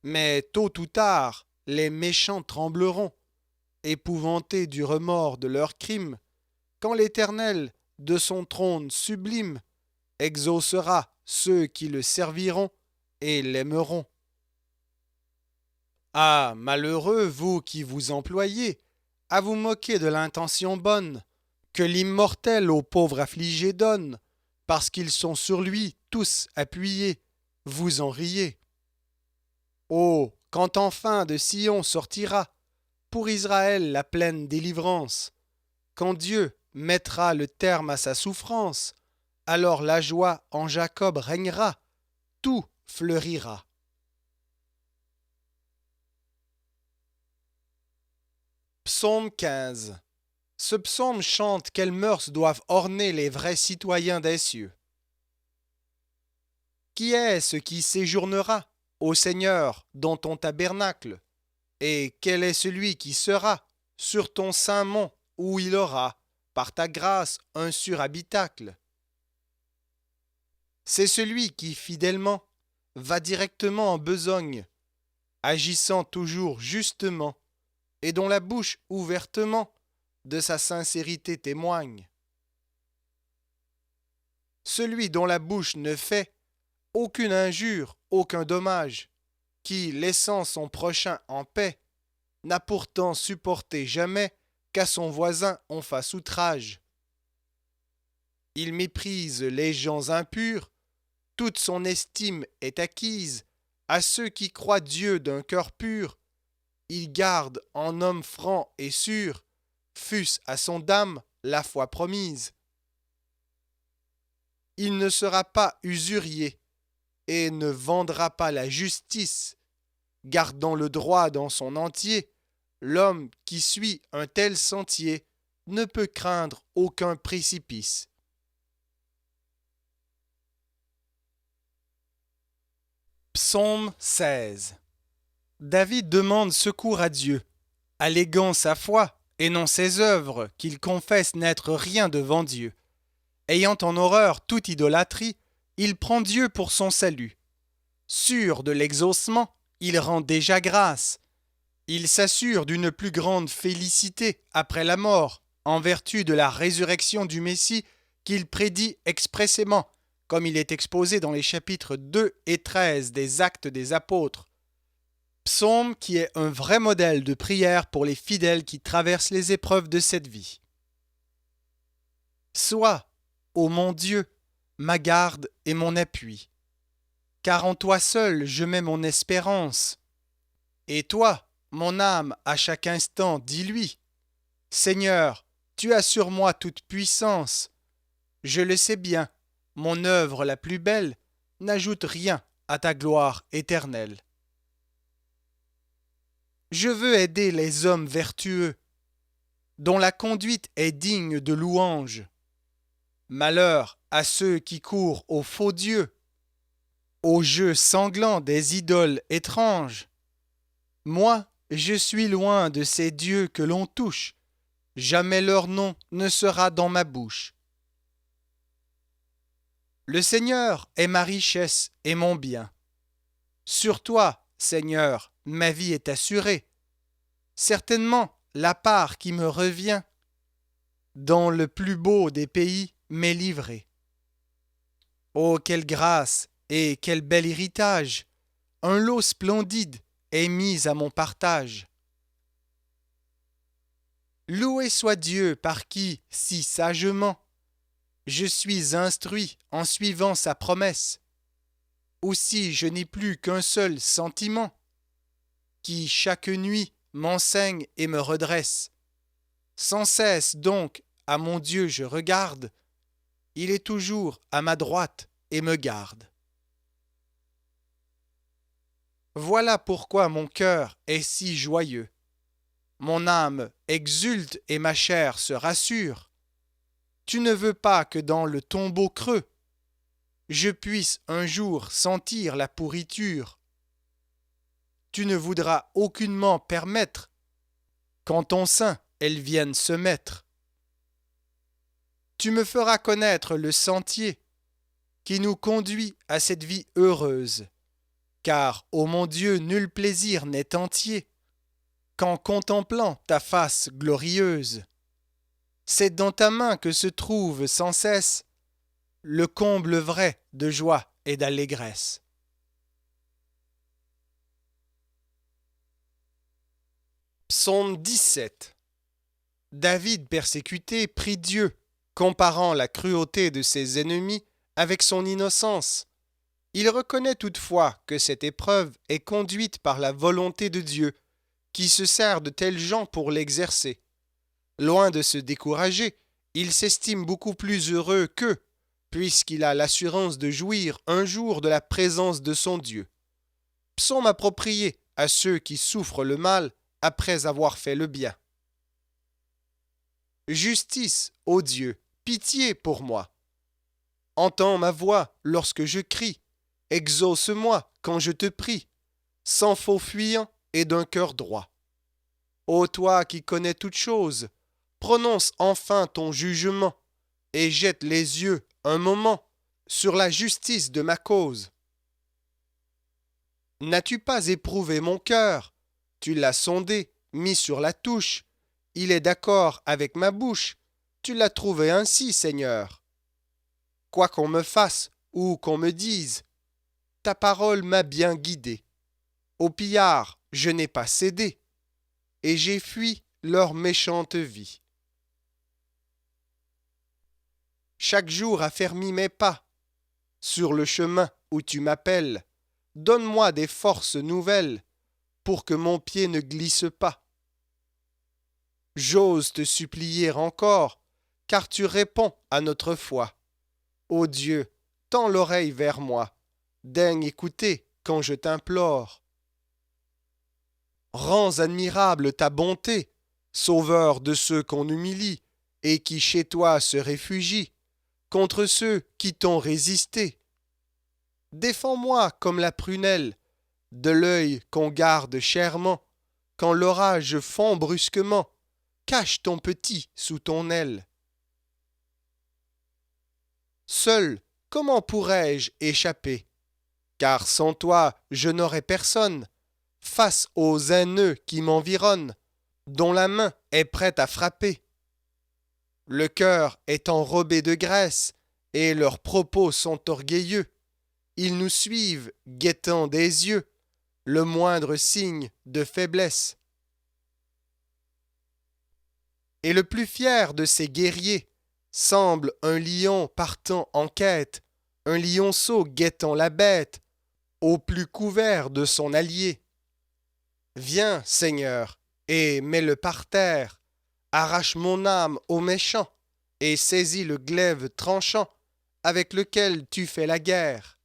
Mais tôt ou tard, les méchants trembleront, épouvantés du remords de leurs crimes, quand l'Éternel, de son trône sublime, exaucera ceux qui le serviront et l'aimeront. Ah, malheureux, vous qui vous employez à vous moquer de l'intention bonne que l'immortel aux pauvres affligés donne, parce qu'ils sont sur lui tous appuyés, vous en riez. Oh, quand enfin de Sion sortira, pour Israël la pleine délivrance, quand Dieu mettra le terme à sa souffrance, alors la joie en Jacob régnera, tout fleurira. Psaume 15. Ce psaume chante quelles mœurs doivent orner les vrais citoyens des cieux. Qui est-ce qui séjournera, ô Seigneur, dans ton tabernacle? Et quel est celui qui sera sur ton saint mont où il aura, par ta grâce, un sûr habitacle? C'est celui qui, fidèlement, va directement en besogne, agissant toujours justement, et dont la bouche ouvertement de sa sincérité témoigne. Celui dont la bouche ne fait aucune injure, aucun dommage, qui, laissant son prochain en paix, n'a pourtant supporté jamais qu'à son voisin on fasse outrage. Il méprise les gens impurs, toute son estime est acquise à ceux qui croient Dieu d'un cœur pur. Il garde en homme franc et sûr, fût-ce à son dame la foi promise. Il ne sera pas usurier et ne vendra pas la justice, gardant le droit dans son entier. L'homme qui suit un tel sentier ne peut craindre aucun précipice. Psaume 16. David demande secours à Dieu, alléguant sa foi et non ses œuvres, qu'il confesse n'être rien devant Dieu. Ayant en horreur toute idolâtrie, il prend Dieu pour son salut. Sûr de l'exaucement, il rend déjà grâce. Il s'assure d'une plus grande félicité après la mort, en vertu de la résurrection du Messie qu'il prédit expressément, comme il est exposé dans les chapitres 2 et 13 des Actes des Apôtres. Psaume qui est un vrai modèle de prière pour les fidèles qui traversent les épreuves de cette vie. Sois, ô mon Dieu, ma garde et mon appui, car en toi seul je mets mon espérance. Et toi, mon âme, à chaque instant, dis-lui, Seigneur, tu as sur moi toute puissance. Je le sais bien, mon œuvre la plus belle n'ajoute rien à ta gloire éternelle. Je veux aider les hommes vertueux, dont la conduite est digne de louange. Malheur à ceux qui courent aux faux dieux, aux jeux sanglants des idoles étranges. Moi, je suis loin de ces dieux que l'on touche, jamais leur nom ne sera dans ma bouche. Le Seigneur est ma richesse et mon bien. Sur toi, Seigneur, ma vie est assurée. Certainement, la part qui me revient dans le plus beau des pays m'est livrée. Oh, quelle grâce et quel bel héritage! Un lot splendide est mis à mon partage. Loué soit Dieu par qui, si sagement, je suis instruit en suivant sa promesse. Aussi je n'ai plus qu'un seul sentiment, qui chaque nuit m'enseigne et me redresse. Sans cesse donc à mon Dieu je regarde, il est toujours à ma droite et me garde. Voilà pourquoi mon cœur est si joyeux. Mon âme exulte et ma chair se rassure. Tu ne veux pas que dans le tombeau creux, je puisse un jour sentir la pourriture. Tu ne voudras aucunement permettre qu'en ton sein elle vienne se mettre. Tu me feras connaître le sentier qui nous conduit à cette vie heureuse, car, ô mon Dieu, nul plaisir n'est entier qu'en contemplant ta face glorieuse. C'est dans ta main que se trouve sans cesse le comble vrai de joie et d'allégresse. Psaume 17. David persécuté prie Dieu, comparant la cruauté de ses ennemis avec son innocence. Il reconnaît toutefois que cette épreuve est conduite par la volonté de Dieu, qui se sert de tels gens pour l'exercer. Loin de se décourager, il s'estime beaucoup plus heureux qu'eux, puisqu'il a l'assurance de jouir un jour de la présence de son Dieu. Psaume approprié à ceux qui souffrent le mal après avoir fait le bien. Justice, ô Dieu, pitié pour moi. Entends ma voix lorsque je crie. Exauce-moi quand je te prie, sans faux fuyant et d'un cœur droit. Ô toi qui connais toutes choses, prononce enfin ton jugement et jette les yeux un moment sur la justice de ma cause. N'as-tu pas éprouvé mon cœur? Tu l'as sondé, mis sur la touche. Il est d'accord avec ma bouche. Tu l'as trouvé ainsi, Seigneur. Quoi qu'on me fasse ou qu'on me dise, ta parole m'a bien guidé. Au pillard, je n'ai pas cédé, et j'ai fui leur méchante vie. Chaque jour affermis mes pas sur le chemin où tu m'appelles. Donne-moi des forces nouvelles pour que mon pied ne glisse pas. J'ose te supplier encore, car tu réponds à notre foi. Ô Dieu, tends l'oreille vers moi, daigne écouter quand je t'implore. Rends admirable ta bonté, sauveur de ceux qu'on humilie et qui chez toi se réfugient, contre ceux qui t'ont résisté. Défends-moi comme la prunelle, de l'œil qu'on garde chèrement, quand l'orage fond brusquement, cache ton petit sous ton aile. Seul, comment pourrais-je échapper? Car sans toi, je n'aurais personne, face aux haineux qui m'environnent, dont la main est prête à frapper. Le cœur est enrobé de graisse, et leurs propos sont orgueilleux. Ils nous suivent, guettant des yeux, le moindre signe de faiblesse. Et le plus fier de ces guerriers semble un lion partant en quête, un lionceau guettant la bête, au plus couvert de son allié. Viens, Seigneur, et mets-le par terre, arrache mon âme au méchant, et saisis le glaive tranchant avec lequel tu fais la guerre.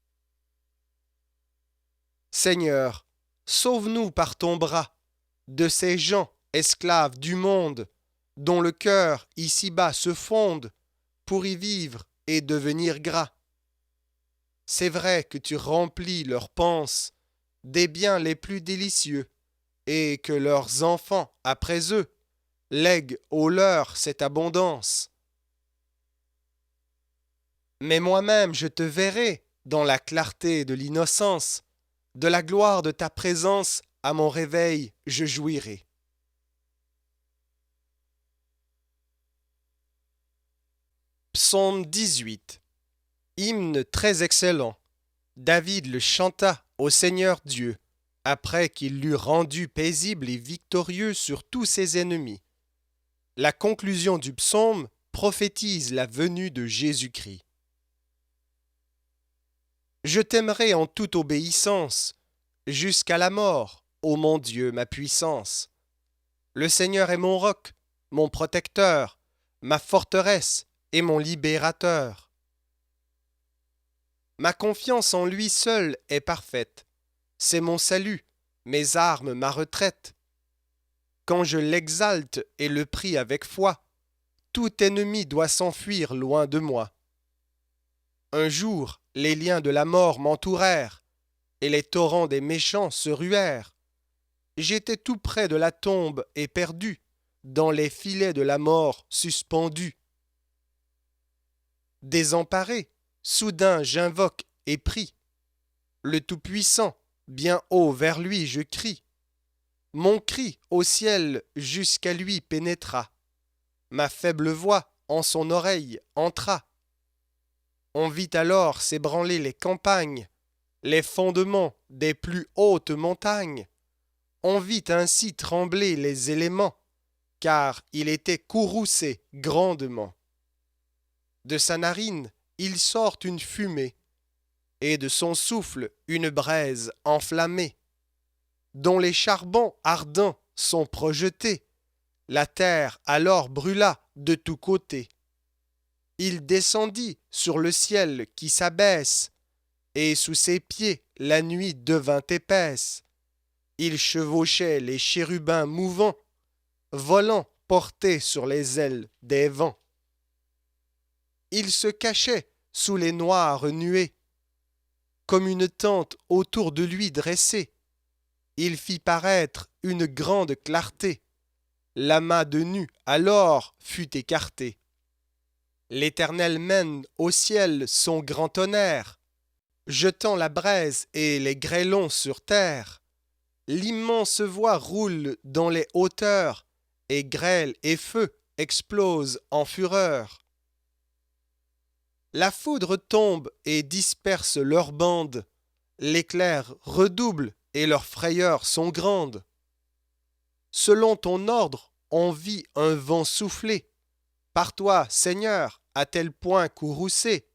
Seigneur, sauve-nous par ton bras de ces gens esclaves du monde, dont le cœur ici-bas se fonde pour y vivre et devenir gras. C'est vrai que tu remplis leurs panses des biens les plus délicieux, et que leurs enfants, après eux, lèguent aux leurs cette abondance. Mais moi-même je te verrai dans la clarté de l'innocence, de la gloire de ta présence à mon réveil je jouirai. Psaume 18. Hymne très excellent. David le chanta au Seigneur Dieu, après qu'il l'eut rendu paisible et victorieux sur tous ses ennemis. La conclusion du psaume prophétise la venue de Jésus-Christ. Je t'aimerai en toute obéissance, jusqu'à la mort, ô mon Dieu, ma puissance. Le Seigneur est mon roc, mon protecteur, ma forteresse et mon libérateur. Ma confiance en lui seul est parfaite. C'est mon salut, mes armes, ma retraite. Quand je l'exalte et le prie avec foi, tout ennemi doit s'enfuir loin de moi. Un jour, les liens de la mort m'entourèrent, et les torrents des méchants se ruèrent. J'étais tout près de la tombe et perdu, dans les filets de la mort suspendu. Désemparé, soudain j'invoque et prie. Le Tout-Puissant, bien haut vers lui je crie. Mon cri au ciel jusqu'à lui pénétra. Ma faible voix en son oreille entra. On vit alors s'ébranler les campagnes, les fondements des plus hautes montagnes. On vit ainsi trembler les éléments, car il était courroucé grandement. De sa narine, il sort une fumée, et de son souffle une braise enflammée, dont les charbons ardents sont projetés. La terre alors brûla de tous côtés. Il descendit sur le ciel qui s'abaisse, et sous ses pieds la nuit devint épaisse. Il chevauchait les chérubins mouvants, volant porté sur les ailes des vents. Il se cachait sous les noires nuées, comme une tente autour de lui dressée. Il fit paraître une grande clarté. L'amas de nu alors fut écarté. L'Éternel mène au ciel son grand tonnerre, jetant la braise et les grêlons sur terre. L'immense voie roule dans les hauteurs, et grêle et feu explosent en fureur. La foudre tombe et disperse leurs bandes, l'éclair redouble et leurs frayeurs sont grandes. Selon ton ordre, on vit un vent souffler, par toi, Seigneur, à tel point courroucé,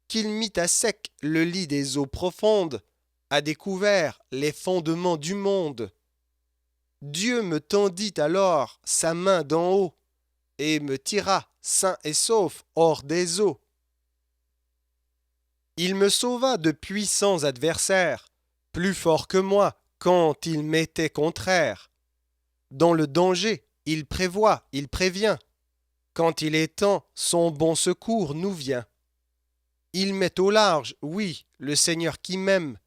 qu'il mit à sec le lit des eaux profondes, a découvert les fondements du monde. Dieu me tendit alors sa main d'en haut, et me tira sain et sauf hors des eaux. Il me sauva de puissants adversaires, plus forts que moi quand ils m'étaient contraires. Dans le danger, il prévoit, il prévient. Quand il est temps, son bon secours nous vient. Il met au large, oui, le Seigneur qui m'aime,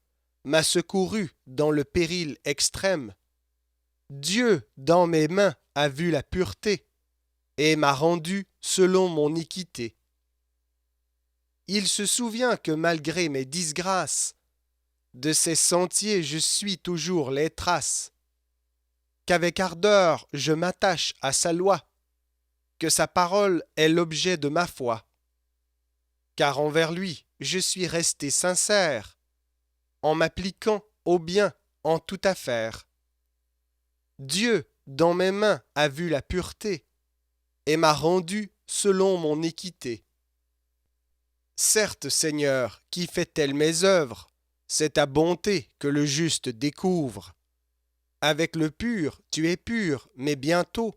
m'a secouru dans le péril extrême. Dieu, dans mes mains, a vu la pureté, et m'a rendu selon mon équité. Il se souvient que malgré mes disgrâces, de ses sentiers je suis toujours les traces, qu'avec ardeur je m'attache à sa loi, que sa parole est l'objet de ma foi. Car envers lui je suis resté sincère, en m'appliquant au bien en toute affaire. Dieu, dans mes mains, a vu la pureté, et m'a rendu selon mon équité. Certes, Seigneur, qui fait-elle mes œuvres? C'est ta bonté que le juste découvre. Avec le pur, tu es pur, mais bientôt,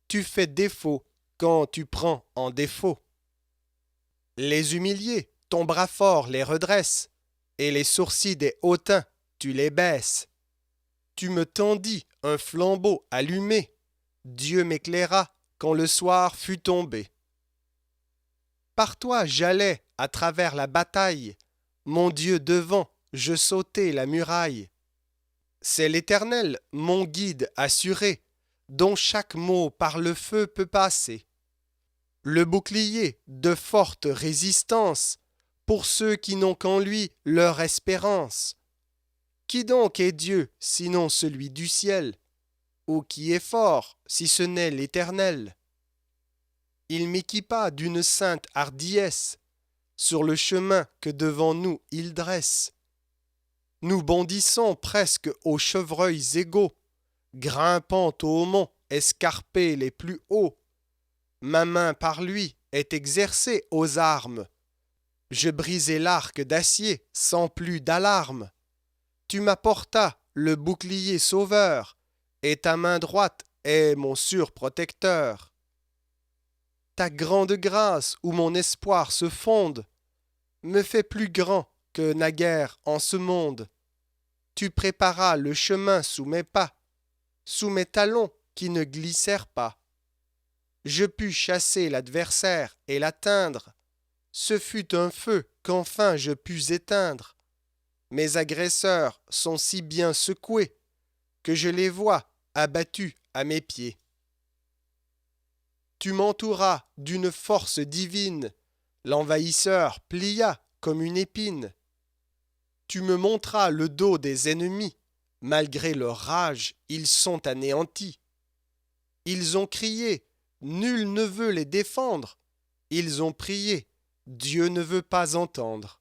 tu fais défaut quand tu prends en défaut. Les humiliés, ton bras fort les redresse, et les sourcils des hautains, tu les baisses. Tu me tendis un flambeau allumé, Dieu m'éclaira quand le soir fut tombé. Par toi j'allais à travers la bataille, mon Dieu devant, je sautai la muraille. C'est l'Éternel, mon guide assuré, dont chaque mot par le feu peut passer. Le bouclier de forte résistance pour ceux qui n'ont qu'en lui leur espérance. Qui donc est Dieu sinon celui du ciel? Ou qui est fort si ce n'est l'Éternel? Il m'équipa d'une sainte hardiesse sur le chemin que devant nous il dresse. Nous bondissons presque aux chevreuils égaux, grimpant aux monts escarpés les plus hauts. Ma main par lui est exercée aux armes. Je brisai l'arc d'acier sans plus d'alarme. Tu m'apportas le bouclier sauveur, et ta main droite est mon sûr protecteur. Ta grande grâce où mon espoir se fonde me fait plus grand que naguère en ce monde. Tu préparas le chemin sous mes pas, sous mes talons qui ne glissèrent pas. Je pus chasser l'adversaire et l'atteindre. Ce fut un feu qu'enfin je pus éteindre. Mes agresseurs sont si bien secoués que je les vois abattus à mes pieds. Tu m'entouras d'une force divine, l'envahisseur plia comme une épine. Tu me montras le dos des ennemis, malgré leur rage, ils sont anéantis. Ils ont crié, nul ne veut les défendre. Ils ont prié, Dieu ne veut pas entendre.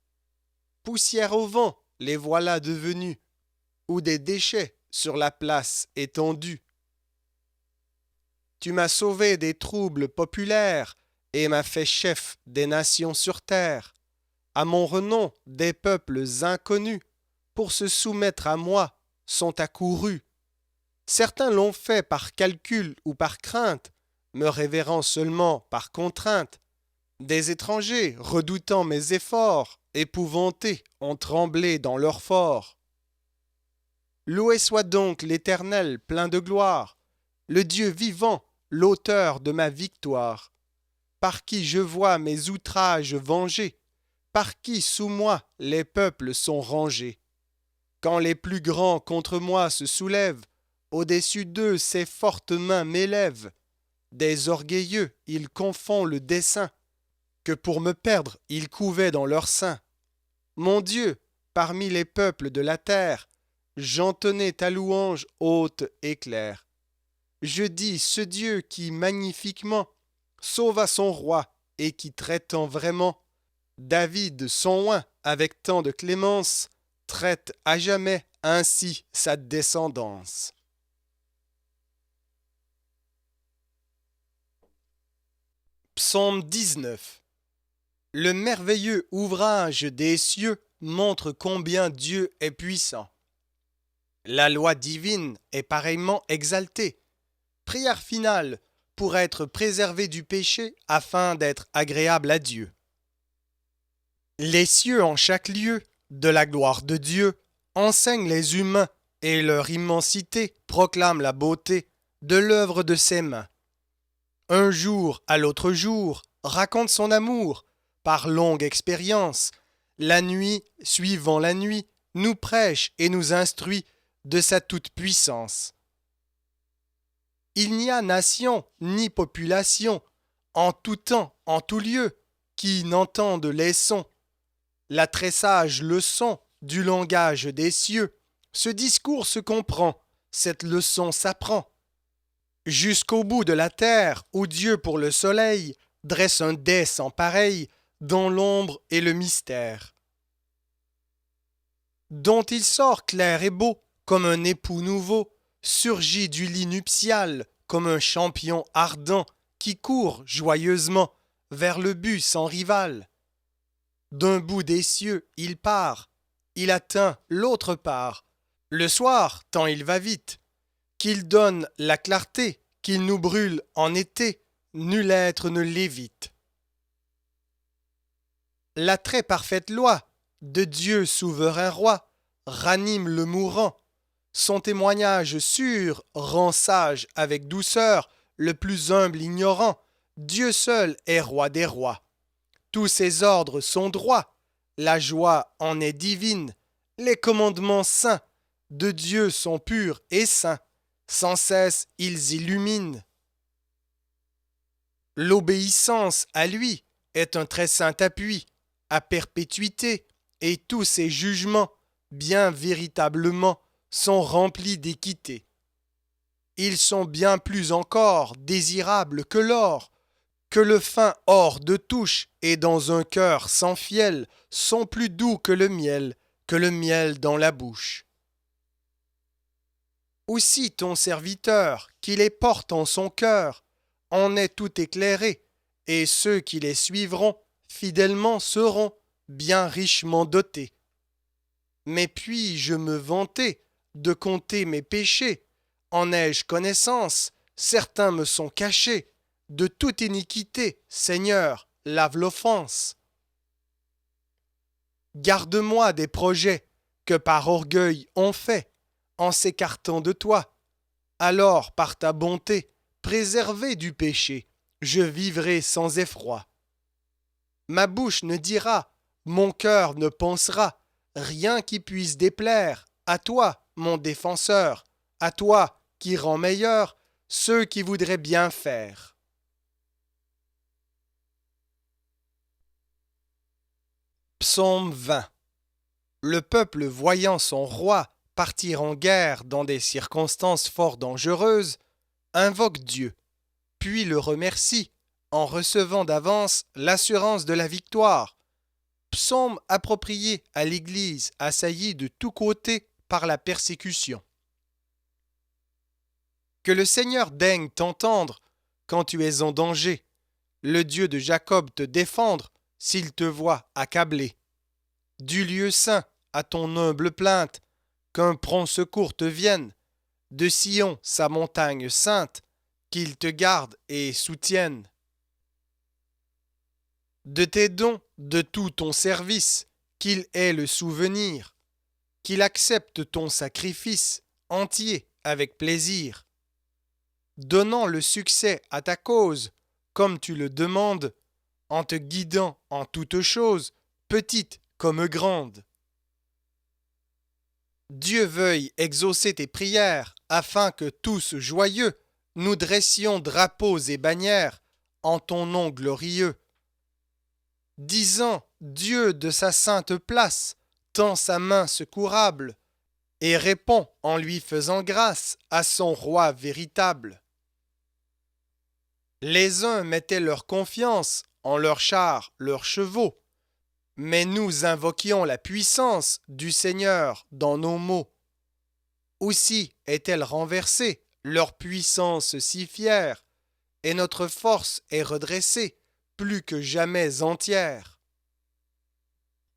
Poussière au vent, les voilà devenus, ou des déchets sur la place étendue. Tu m'as sauvé des troubles populaires et m'as fait chef des nations sur terre. À mon renom, des peuples inconnus, pour se soumettre à moi, sont accourus. Certains l'ont fait par calcul ou par crainte, me révérant seulement par contrainte. Des étrangers, redoutant mes efforts, épouvantés, ont tremblé dans leur fort. Loué soit donc l'Éternel plein de gloire, le Dieu vivant l'auteur de ma victoire, par qui je vois mes outrages vengés, par qui sous moi les peuples sont rangés. Quand les plus grands contre moi se soulèvent, au-dessus d'eux ses fortes mains m'élèvent. Des orgueilleux, ils confondent le dessein, que pour me perdre, ils couvaient dans leur sein. Mon Dieu, parmi les peuples de la terre, j'entonnais ta louange haute et claire. Je dis ce Dieu qui, magnifiquement, sauva son roi et qui, traitant vraiment David, son oint, avec tant de clémence, traite à jamais ainsi sa descendance. Psaume 19. Le merveilleux ouvrage des cieux montre combien Dieu est puissant. La loi divine est pareillement exaltée. Prière finale pour être préservé du péché afin d'être agréable à Dieu. Les cieux en chaque lieu, de la gloire de Dieu, enseignent les humains et leur immensité proclame la beauté de l'œuvre de ses mains. Un jour à l'autre jour raconte son amour par longue expérience. La nuit suivant la nuit nous prêche et nous instruit de sa toute-puissance. Il n'y a nation ni population, en tout temps, en tout lieu, qui n'entende les sons. La très sage leçon du langage des cieux, ce discours se comprend, cette leçon s'apprend. Jusqu'au bout de la terre, où Dieu pour le soleil dresse un dais sans pareil, dans l'ombre et le mystère. Dont il sort clair et beau, comme un époux nouveau, surgit du lit nuptial, comme un champion ardent, qui court joyeusement vers le but sans rival. D'un bout des cieux, il part, il atteint l'autre part. Le soir, tant il va vite, qu'il donne la clarté, qu'il nous brûle en été, nul être ne l'évite. La très parfaite loi de Dieu souverain roi ranime le mourant. Son témoignage sûr rend sage avec douceur le plus humble ignorant. Dieu seul est roi des rois. Tous ses ordres sont droits, la joie en est divine, les commandements saints de Dieu sont purs et saints, sans cesse ils illuminent. L'obéissance à lui est un très saint appui, à perpétuité, et tous ses jugements, bien véritablement, sont remplis d'équité. Ils sont bien plus encore désirables que l'or, que le fin or de touche, et dans un cœur sans fiel, sont plus doux que le miel dans la bouche. Aussi ton serviteur, qui les porte en son cœur, en est tout éclairé, et ceux qui les suivront fidèlement seront bien richement dotés. Mais puis-je me vanter de compter mes péchés? En ai-je connaissance? Certains me sont cachés. De toute iniquité, Seigneur, lave l'offense. Garde-moi des projets que par orgueil on fait, en s'écartant de toi. Alors, par ta bonté, préservé du péché, je vivrai sans effroi. Ma bouche ne dira, mon cœur ne pensera, rien qui puisse déplaire à toi, mon défenseur, à toi qui rends meilleur ceux qui voudraient bien faire. Psaume 20. Le peuple voyant son roi partir en guerre dans des circonstances fort dangereuses, invoque Dieu, puis le remercie en recevant d'avance l'assurance de la victoire. Psaume approprié à l'Église assaillie de tous côtés par la persécution. Que le Seigneur daigne t'entendre quand tu es en danger, le Dieu de Jacob te défendre s'il te voit accablé. Du lieu saint à ton humble plainte, qu'un prompt secours te vienne, de Sion sa montagne sainte, qu'il te garde et soutienne. De tes dons, de tout ton service, qu'il ait le souvenir, qu'il accepte ton sacrifice entier avec plaisir. donnant le succès à ta cause, comme tu le demandes, en te guidant en toutes choses, petites comme grandes. Dieu veuille exaucer tes prières, afin que tous joyeux, nous dressions drapeaux et bannières en ton nom glorieux. Disant Dieu de sa sainte place tend sa main secourable et répond en lui faisant grâce à son roi véritable. Les uns mettaient leur confiance en leurs chars, leurs chevaux, mais nous invoquions la puissance du Seigneur dans nos maux. Aussi est-elle renversée, leur puissance si fière, et notre force est redressée, plus que jamais entière.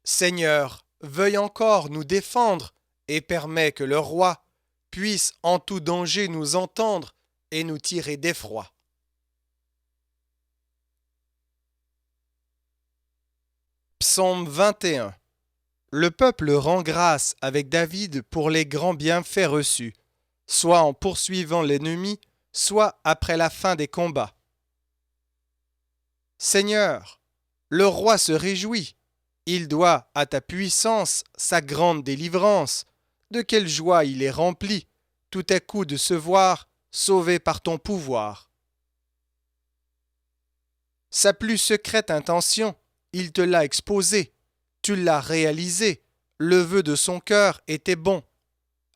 Seigneur, veuille encore nous défendre, et permets que le roi puisse en tout danger nous entendre et nous tirer d'effroi. Psaume 21. Le peuple rend grâce avec David pour les grands bienfaits reçus, soit en poursuivant l'ennemi, soit après la fin des combats. Seigneur, le roi se réjouit, il doit à ta puissance sa grande délivrance. De quelle joie il est rempli, tout à coup de se voir sauvé par ton pouvoir. Sa plus secrète intention, il te l'a exposée, tu l'as réalisée, le vœu de son cœur était bon.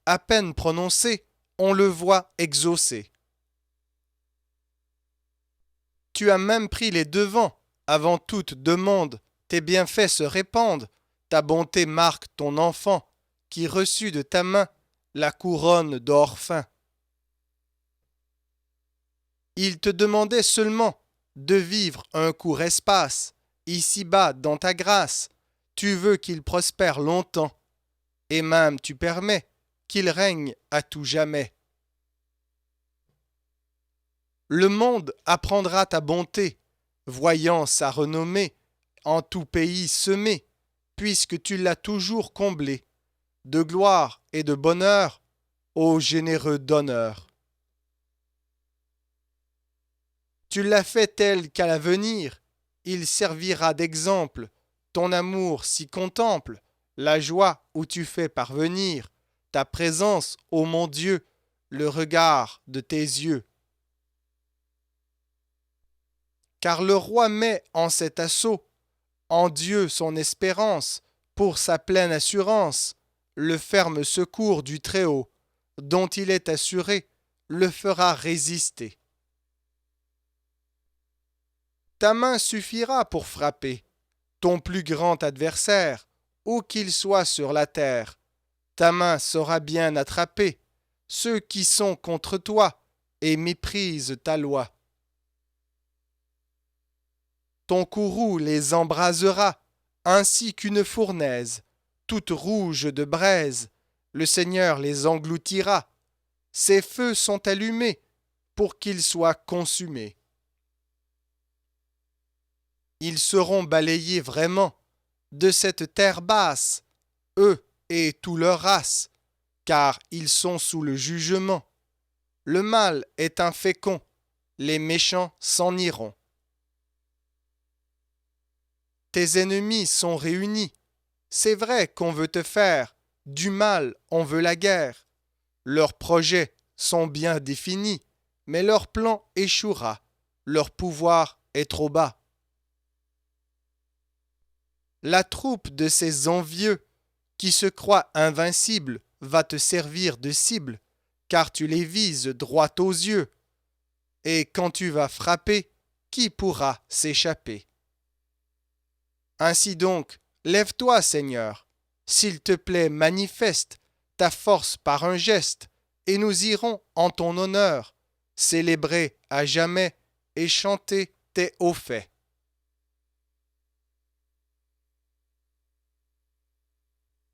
À peine prononcé, on le voit exaucé. Tu as même pris les devants, avant toute demande, tes bienfaits se répandent, ta bonté marque ton enfant, qui reçut de ta main la couronne d'or fin. Il te demandait seulement de vivre un court espace, ici-bas dans ta grâce, tu veux qu'il prospère longtemps, et même tu permets qu'il règne à tout jamais. Le monde apprendra ta bonté, voyant sa renommée en tout pays semée, puisque tu l'as toujours comblée, de gloire et de bonheur, ô généreux donneur. Tu l'as fait tel qu'à l'avenir, il servira d'exemple, ton amour s'y contemple, la joie où tu fais parvenir, ta présence, ô mon Dieu, le regard de tes yeux. Car le roi met en cet assaut, en Dieu son espérance, pour sa pleine assurance, le ferme secours du Très-Haut, dont il est assuré, le fera résister. Ta main suffira pour frapper ton plus grand adversaire, où qu'il soit sur la terre. Ta main saura bien attraper ceux qui sont contre toi et méprisent ta loi. Ton courroux les embrasera, ainsi qu'une fournaise, toute rouge de braise, le Seigneur les engloutira. Ses feux sont allumés pour qu'ils soient consumés. Ils seront balayés vraiment de cette terre basse, eux et toute leur race, car ils sont sous le jugement. Le mal est infécond, les méchants s'en iront. Tes ennemis sont réunis. C'est vrai qu'on veut te faire, du mal on veut la guerre. Leurs projets sont bien définis, mais leur plan échouera, leur pouvoir est trop bas. La troupe de ces envieux qui se croient invincibles va te servir de cible, car tu les vises droit aux yeux. Et quand tu vas frapper, qui pourra s'échapper? Ainsi donc, lève-toi, Seigneur, s'il te plaît, manifeste ta force par un geste, et nous irons en ton honneur, célébrer à jamais et chanter tes hauts faits.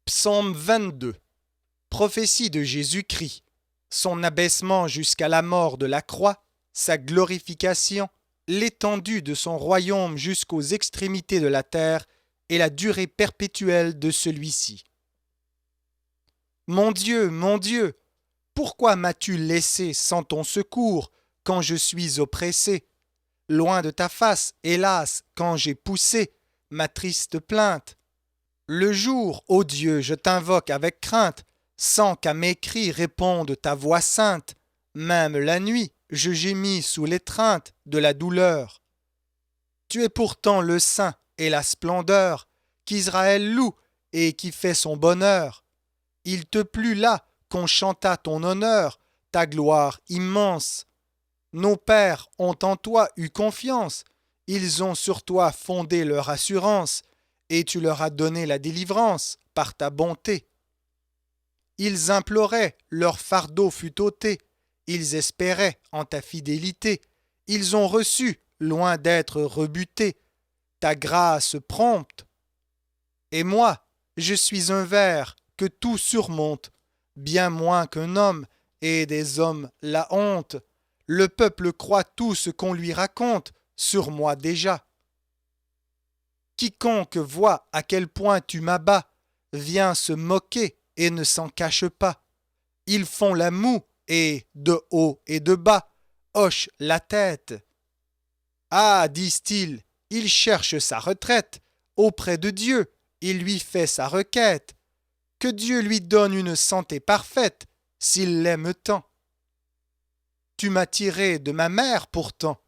Psaume 22. Prophétie de Jésus-Christ, son abaissement jusqu'à la mort de la croix, sa glorification, l'étendue de son royaume jusqu'aux extrémités de la terre et la durée perpétuelle de celui-ci. Mon Dieu, pourquoi m'as-tu laissé sans ton secours quand je suis oppressé. Loin de ta face, hélas, quand j'ai poussé ma triste plainte. Le jour, ô Dieu, je t'invoque avec crainte, sans qu'à mes cris réponde ta voix sainte. Même la nuit, je gémis sous l'étreinte de la douleur. Tu es pourtant le saint et la splendeur qu'Israël loue et qui fait son bonheur. Il te plut là qu'on chantât ton honneur, ta gloire immense. Nos pères ont en toi eu confiance, ils ont sur toi fondé leur assurance, et tu leur as donné la délivrance par ta bonté. Ils imploraient, leur fardeau fut ôté, ils espéraient en ta fidélité, ils ont reçu, loin d'être rebutés, ta grâce prompte. Et moi, je suis un ver que tout surmonte, bien moins qu'un homme, et des hommes la honte. Le peuple croit tout ce qu'on lui raconte, sur moi déjà. Quiconque voit à quel point tu m'abats, vient se moquer et ne s'en cache pas. Ils font la moue et, de haut et de bas, hochent la tête. Ah, disent-ils, il cherche sa retraite. Auprès de Dieu, il lui fait sa requête. Que Dieu lui donne une santé parfaite, s'il l'aime tant. Tu m'as tiré de ma mère pourtant,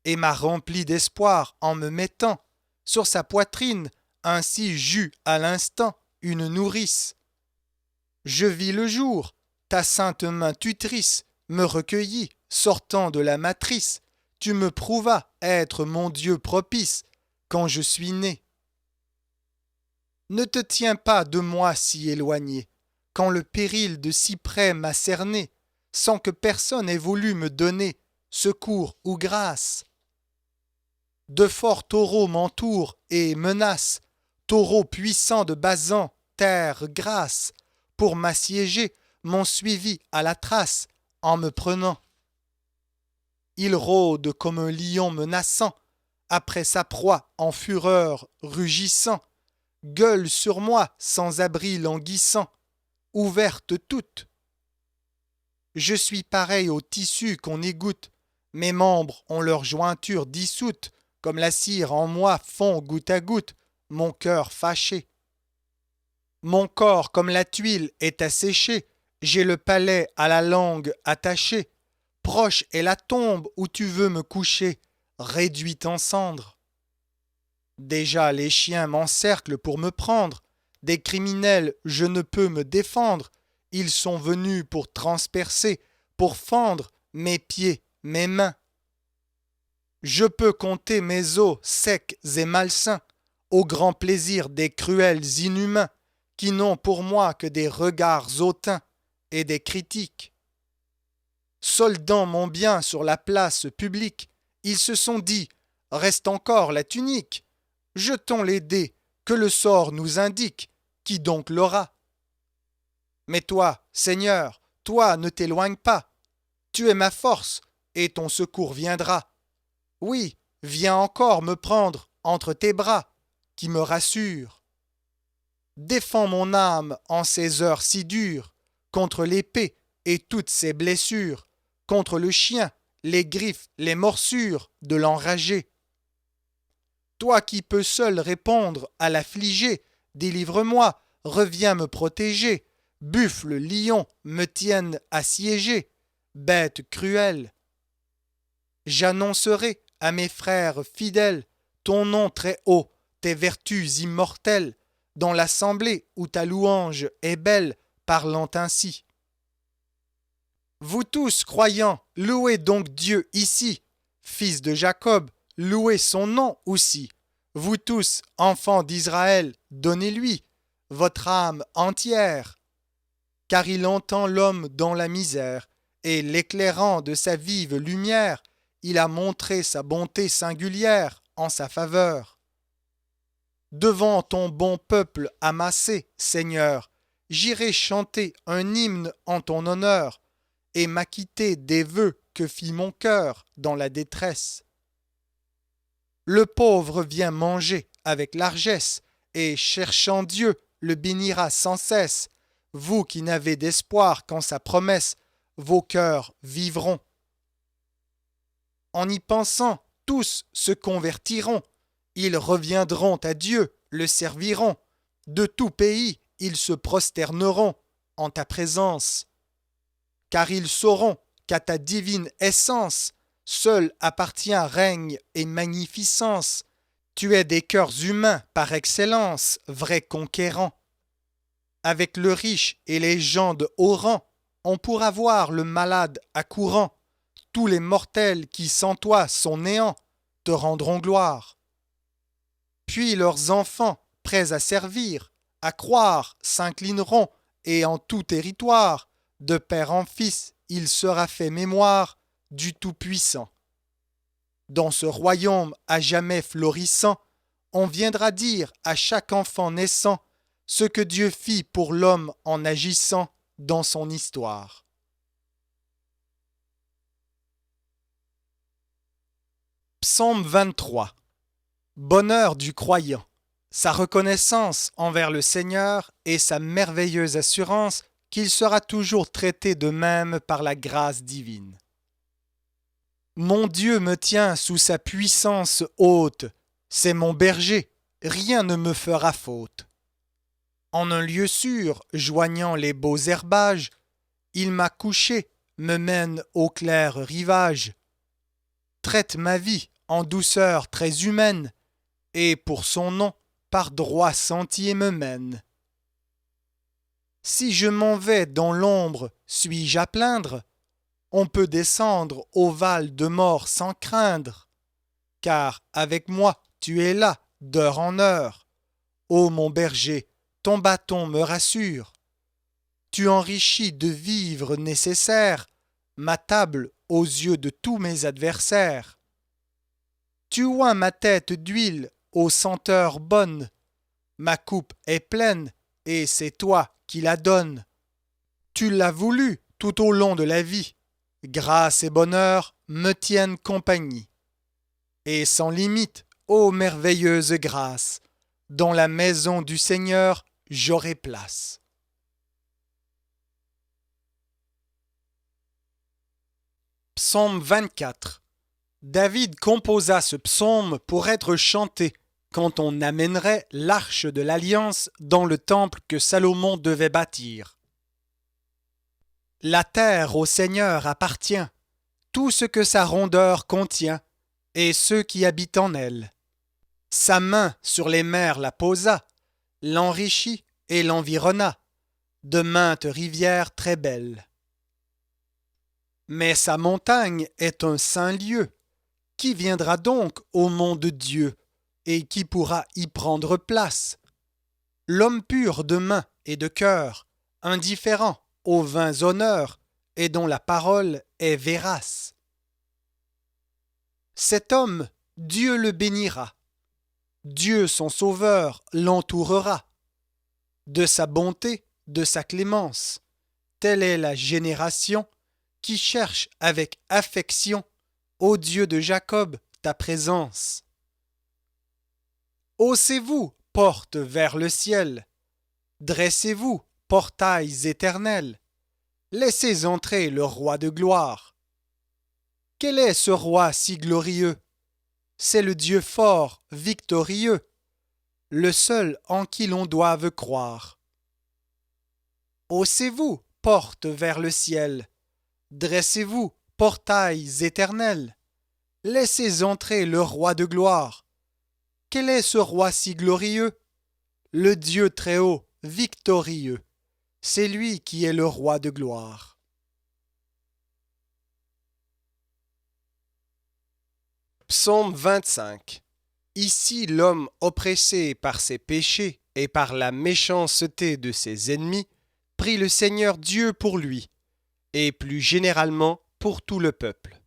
et m'as rempli d'espoir en me mettant sur sa poitrine, ainsi j'eus à l'instant une nourrice. Je vis le jour, ta sainte main tutrice me recueillit, sortant de la matrice. Tu me prouvas être mon Dieu propice quand je suis né. Ne te tiens pas de moi si éloigné, quand le péril de si près m'a cerné, sans que personne ait voulu me donner secours ou grâce. De forts taureaux m'entourent et menacent, taureaux puissants de Basan, terre grasse, pour m'assiéger, m'ont suivi à la trace en me prenant. Il rôde comme un lion menaçant, après sa proie en fureur rugissant, gueule sur moi sans abri languissant, ouverte toute. Je suis pareil au tissu qu'on égoutte, mes membres ont leur jointure dissoute, comme la cire en moi fond goutte à goutte, mon cœur fâché. Mon corps comme la tuile est asséché, j'ai le palais à la langue attaché, proche est la tombe où tu veux me coucher, réduite en cendres. Déjà les chiens m'encerclent pour me prendre, des criminels je ne peux me défendre, ils sont venus pour transpercer, pour fendre mes pieds, mes mains. Je peux compter mes os secs et malsains, au grand plaisir des cruels inhumains, qui n'ont pour moi que des regards hautains et des critiques. Soldant mon bien sur la place publique, ils se sont dit « Reste encore la tunique, jetons les dés que le sort nous indique, qui donc l'aura ?» Mais toi, Seigneur, toi ne t'éloigne pas, tu es ma force, et ton secours viendra. Oui, viens encore me prendre entre tes bras, qui me rassurent. Défends mon âme en ces heures si dures, contre l'épée et toutes ses blessures, contre le chien, les griffes, les morsures de l'enragé. Toi qui peux seul répondre à l'affligé, délivre-moi, reviens me protéger. Buffle, lion me tiennent assiégé, bête cruelle. J'annoncerai à mes frères fidèles ton nom très haut, tes vertus immortelles, dans l'assemblée où ta louange est belle, parlant ainsi. Vous tous, croyants, louez donc Dieu ici, fils de Jacob, louez son nom aussi. Vous tous, enfants d'Israël, donnez-lui votre âme entière. Car il entend l'homme dans la misère, et l'éclairant de sa vive lumière, il a montré sa bonté singulière en sa faveur. Devant ton bon peuple amassé, Seigneur, j'irai chanter un hymne en ton honneur, et m'acquitter des vœux que fit mon cœur dans la détresse. Le pauvre vient manger avec largesse, et cherchant Dieu, le bénira sans cesse. Vous qui n'avez d'espoir qu'en sa promesse, vos cœurs vivront. En y pensant, tous se convertiront. Ils reviendront à Dieu, le serviront. De tout pays, ils se prosterneront en ta présence. Car ils sauront qu'à ta divine essence, seul appartient règne et magnificence. Tu es des cœurs humains par excellence, vrai conquérant. Avec le riche et les gens de haut rang, on pourra voir le malade accourant. Tous les mortels qui sans toi sont néants te rendront gloire. Puis leurs enfants, prêts à servir, à croire, s'inclineront, et en tout territoire, de père en fils, il sera fait mémoire du Tout-Puissant. Dans ce royaume à jamais florissant, on viendra dire à chaque enfant naissant ce que Dieu fit pour l'homme en agissant dans son histoire. Psaume 23. Bonheur du croyant, sa reconnaissance envers le Seigneur et sa merveilleuse assurance qu'il sera toujours traité de même par la grâce divine. Mon Dieu me tient sous sa puissance haute, c'est mon berger, rien ne me fera faute. En un lieu sûr, joignant les beaux herbages, il m'a couché, me mène au clair rivage, traite ma vie en douceur très humaine, et pour son nom, par droit sentier me mène. Si je m'en vais dans l'ombre, suis-je à plaindre? On peut descendre au val de mort sans craindre, car avec moi tu es là d'heure en heure. Ô mon berger, ton bâton me rassure. Tu enrichis de vivres nécessaires ma table aux yeux de tous mes adversaires. Tu oins ma tête d'huile aux senteurs bonnes. Ma coupe est pleine et c'est toi qui la donnes. Tu l'as voulu tout au long de la vie. Grâce et bonheur me tiennent compagnie. Et sans limite, ô merveilleuse grâce, dans la maison du Seigneur j'aurai place. Psaume 24. David composa ce psaume pour être chanté quand on amènerait l'arche de l'Alliance dans le temple que Salomon devait bâtir. La terre au Seigneur appartient, tout ce que sa rondeur contient, et ceux qui habitent en elle. Sa main sur les mers la posa, l'enrichit et l'environna, de maintes rivières très belles. Mais sa montagne est un saint lieu. Qui viendra donc au mont de Dieu, et qui pourra y prendre place? L'homme pur de main et de cœur, indifférent aux vains honneurs, et dont la parole est vérace. Cet homme, Dieu le bénira. Dieu son Sauveur l'entourera. De sa bonté, de sa clémence, telle est la génération qui cherche avec affection, ô Dieu de Jacob, ta présence. Haussez-vous, portes vers le ciel. Dressez-vous, portails éternels. Laissez entrer le roi de gloire. Quel est ce roi si glorieux? C'est le Dieu fort, victorieux, le seul en qui l'on doive croire. Haussez-vous, portes vers le ciel. Dressez-vous, portails éternels. Laissez entrer le roi de gloire. Quel est ce roi si glorieux? Le Dieu très haut, victorieux. C'est lui qui est le roi de gloire. Psaume 25. Ici l'homme oppressé par ses péchés et par la méchanceté de ses ennemis prie le Seigneur Dieu pour lui, et plus généralement pour tout le peuple.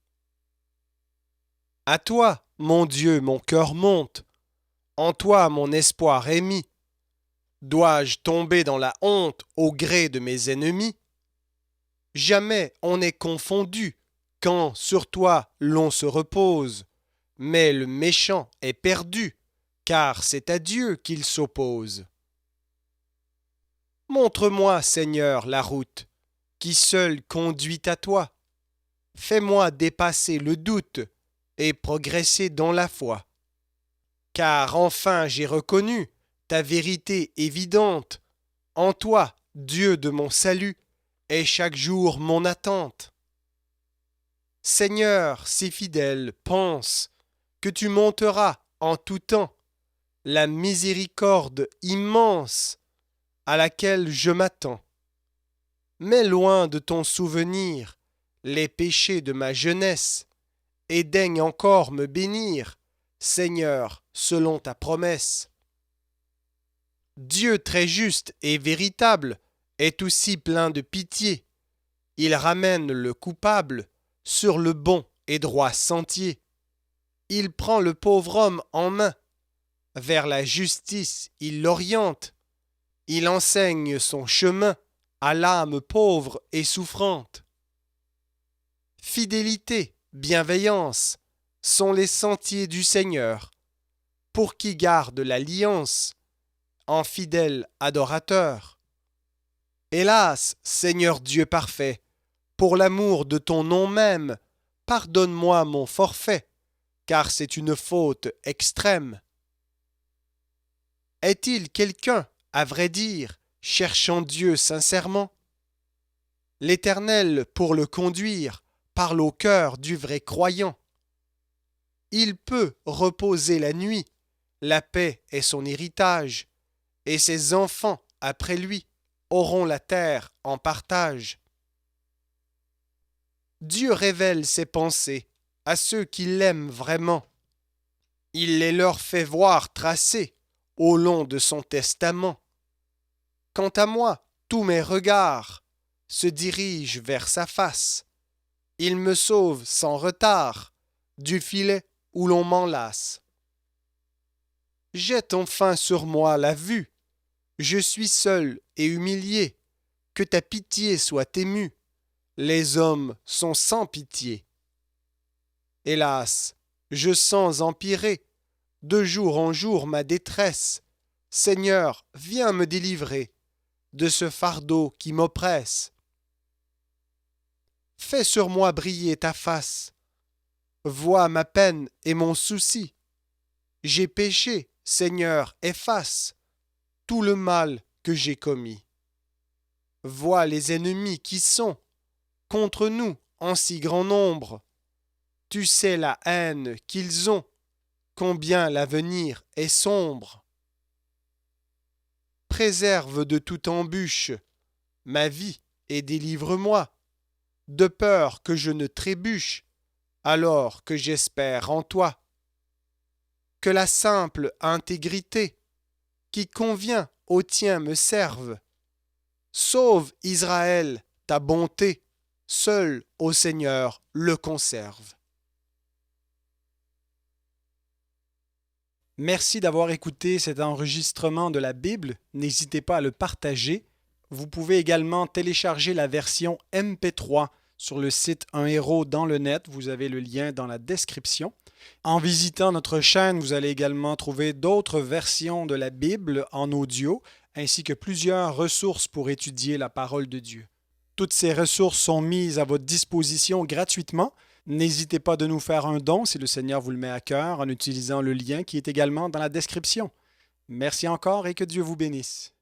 À toi, mon Dieu, mon cœur monte. En toi, mon espoir est mis. Dois-je tomber dans la honte au gré de mes ennemis? Jamais on n'est confondu quand sur toi l'on se repose, mais le méchant est perdu, car c'est à Dieu qu'il s'oppose. Montre-moi, Seigneur, la route qui seule conduit à toi. Fais-moi dépasser le doute, et progresser dans la foi. Car enfin j'ai reconnu ta vérité évidente. En toi, Dieu de mon salut, est chaque jour mon attente. Seigneur, si fidèle, pense que tu monteras en tout temps la miséricorde immense à laquelle je m'attends. Mets loin de ton souvenir les péchés de ma jeunesse, et daigne encore me bénir, Seigneur, selon ta promesse. Dieu très juste et véritable est aussi plein de pitié. Il ramène le coupable sur le bon et droit sentier. Il prend le pauvre homme en main. Vers la justice il l'oriente. Il enseigne son chemin à l'âme pauvre et souffrante. Fidélité, bienveillance sont les sentiers du Seigneur, pour qui garde l'alliance en fidèle adorateur. Hélas, Seigneur Dieu parfait, pour l'amour de ton nom même, pardonne-moi mon forfait, car c'est une faute extrême. Est-il quelqu'un, à vrai dire, cherchant Dieu sincèrement? L'Éternel, pour le conduire, parle au cœur du vrai croyant. Il peut reposer la nuit, la paix est son héritage, et ses enfants, après lui, auront la terre en partage. Dieu révèle ses pensées à ceux qui l'aiment vraiment. Il les leur fait voir tracées au long de son testament. Quant à moi, tous mes regards se dirigent vers sa face. Il me sauve sans retard du filet où l'on m'enlace. Jette enfin sur moi la vue. Je suis seul et humilié. Que ta pitié soit émue. Les hommes sont sans pitié. Hélas, je sens empirer de jour en jour ma détresse. Seigneur, viens me délivrer de ce fardeau qui m'oppresse. Fais sur moi briller ta face. Vois ma peine et mon souci. J'ai péché, Seigneur, efface tout le mal que j'ai commis. Vois les ennemis qui sont contre nous en si grand nombre. Tu sais la haine qu'ils ont, combien l'avenir est sombre. Préserve de toute embûche ma vie et délivre-moi, de peur que je ne trébuche, alors que j'espère en toi. Que la simple intégrité qui convient au tien me serve. Sauve Israël, ta bonté, seul ô Seigneur le conserve. Merci d'avoir écouté cet enregistrement de la Bible. N'hésitez pas à le partager. Vous pouvez également télécharger la version MP3 sur le site Un héros dans le net. Vous avez le lien dans la description. En visitant notre chaîne, vous allez également trouver d'autres versions de la Bible en audio, ainsi que plusieurs ressources pour étudier la parole de Dieu. Toutes ces ressources sont mises à votre disposition gratuitement. N'hésitez pas de nous faire un don si le Seigneur vous le met à cœur en utilisant le lien qui est également dans la description. Merci encore et que Dieu vous bénisse.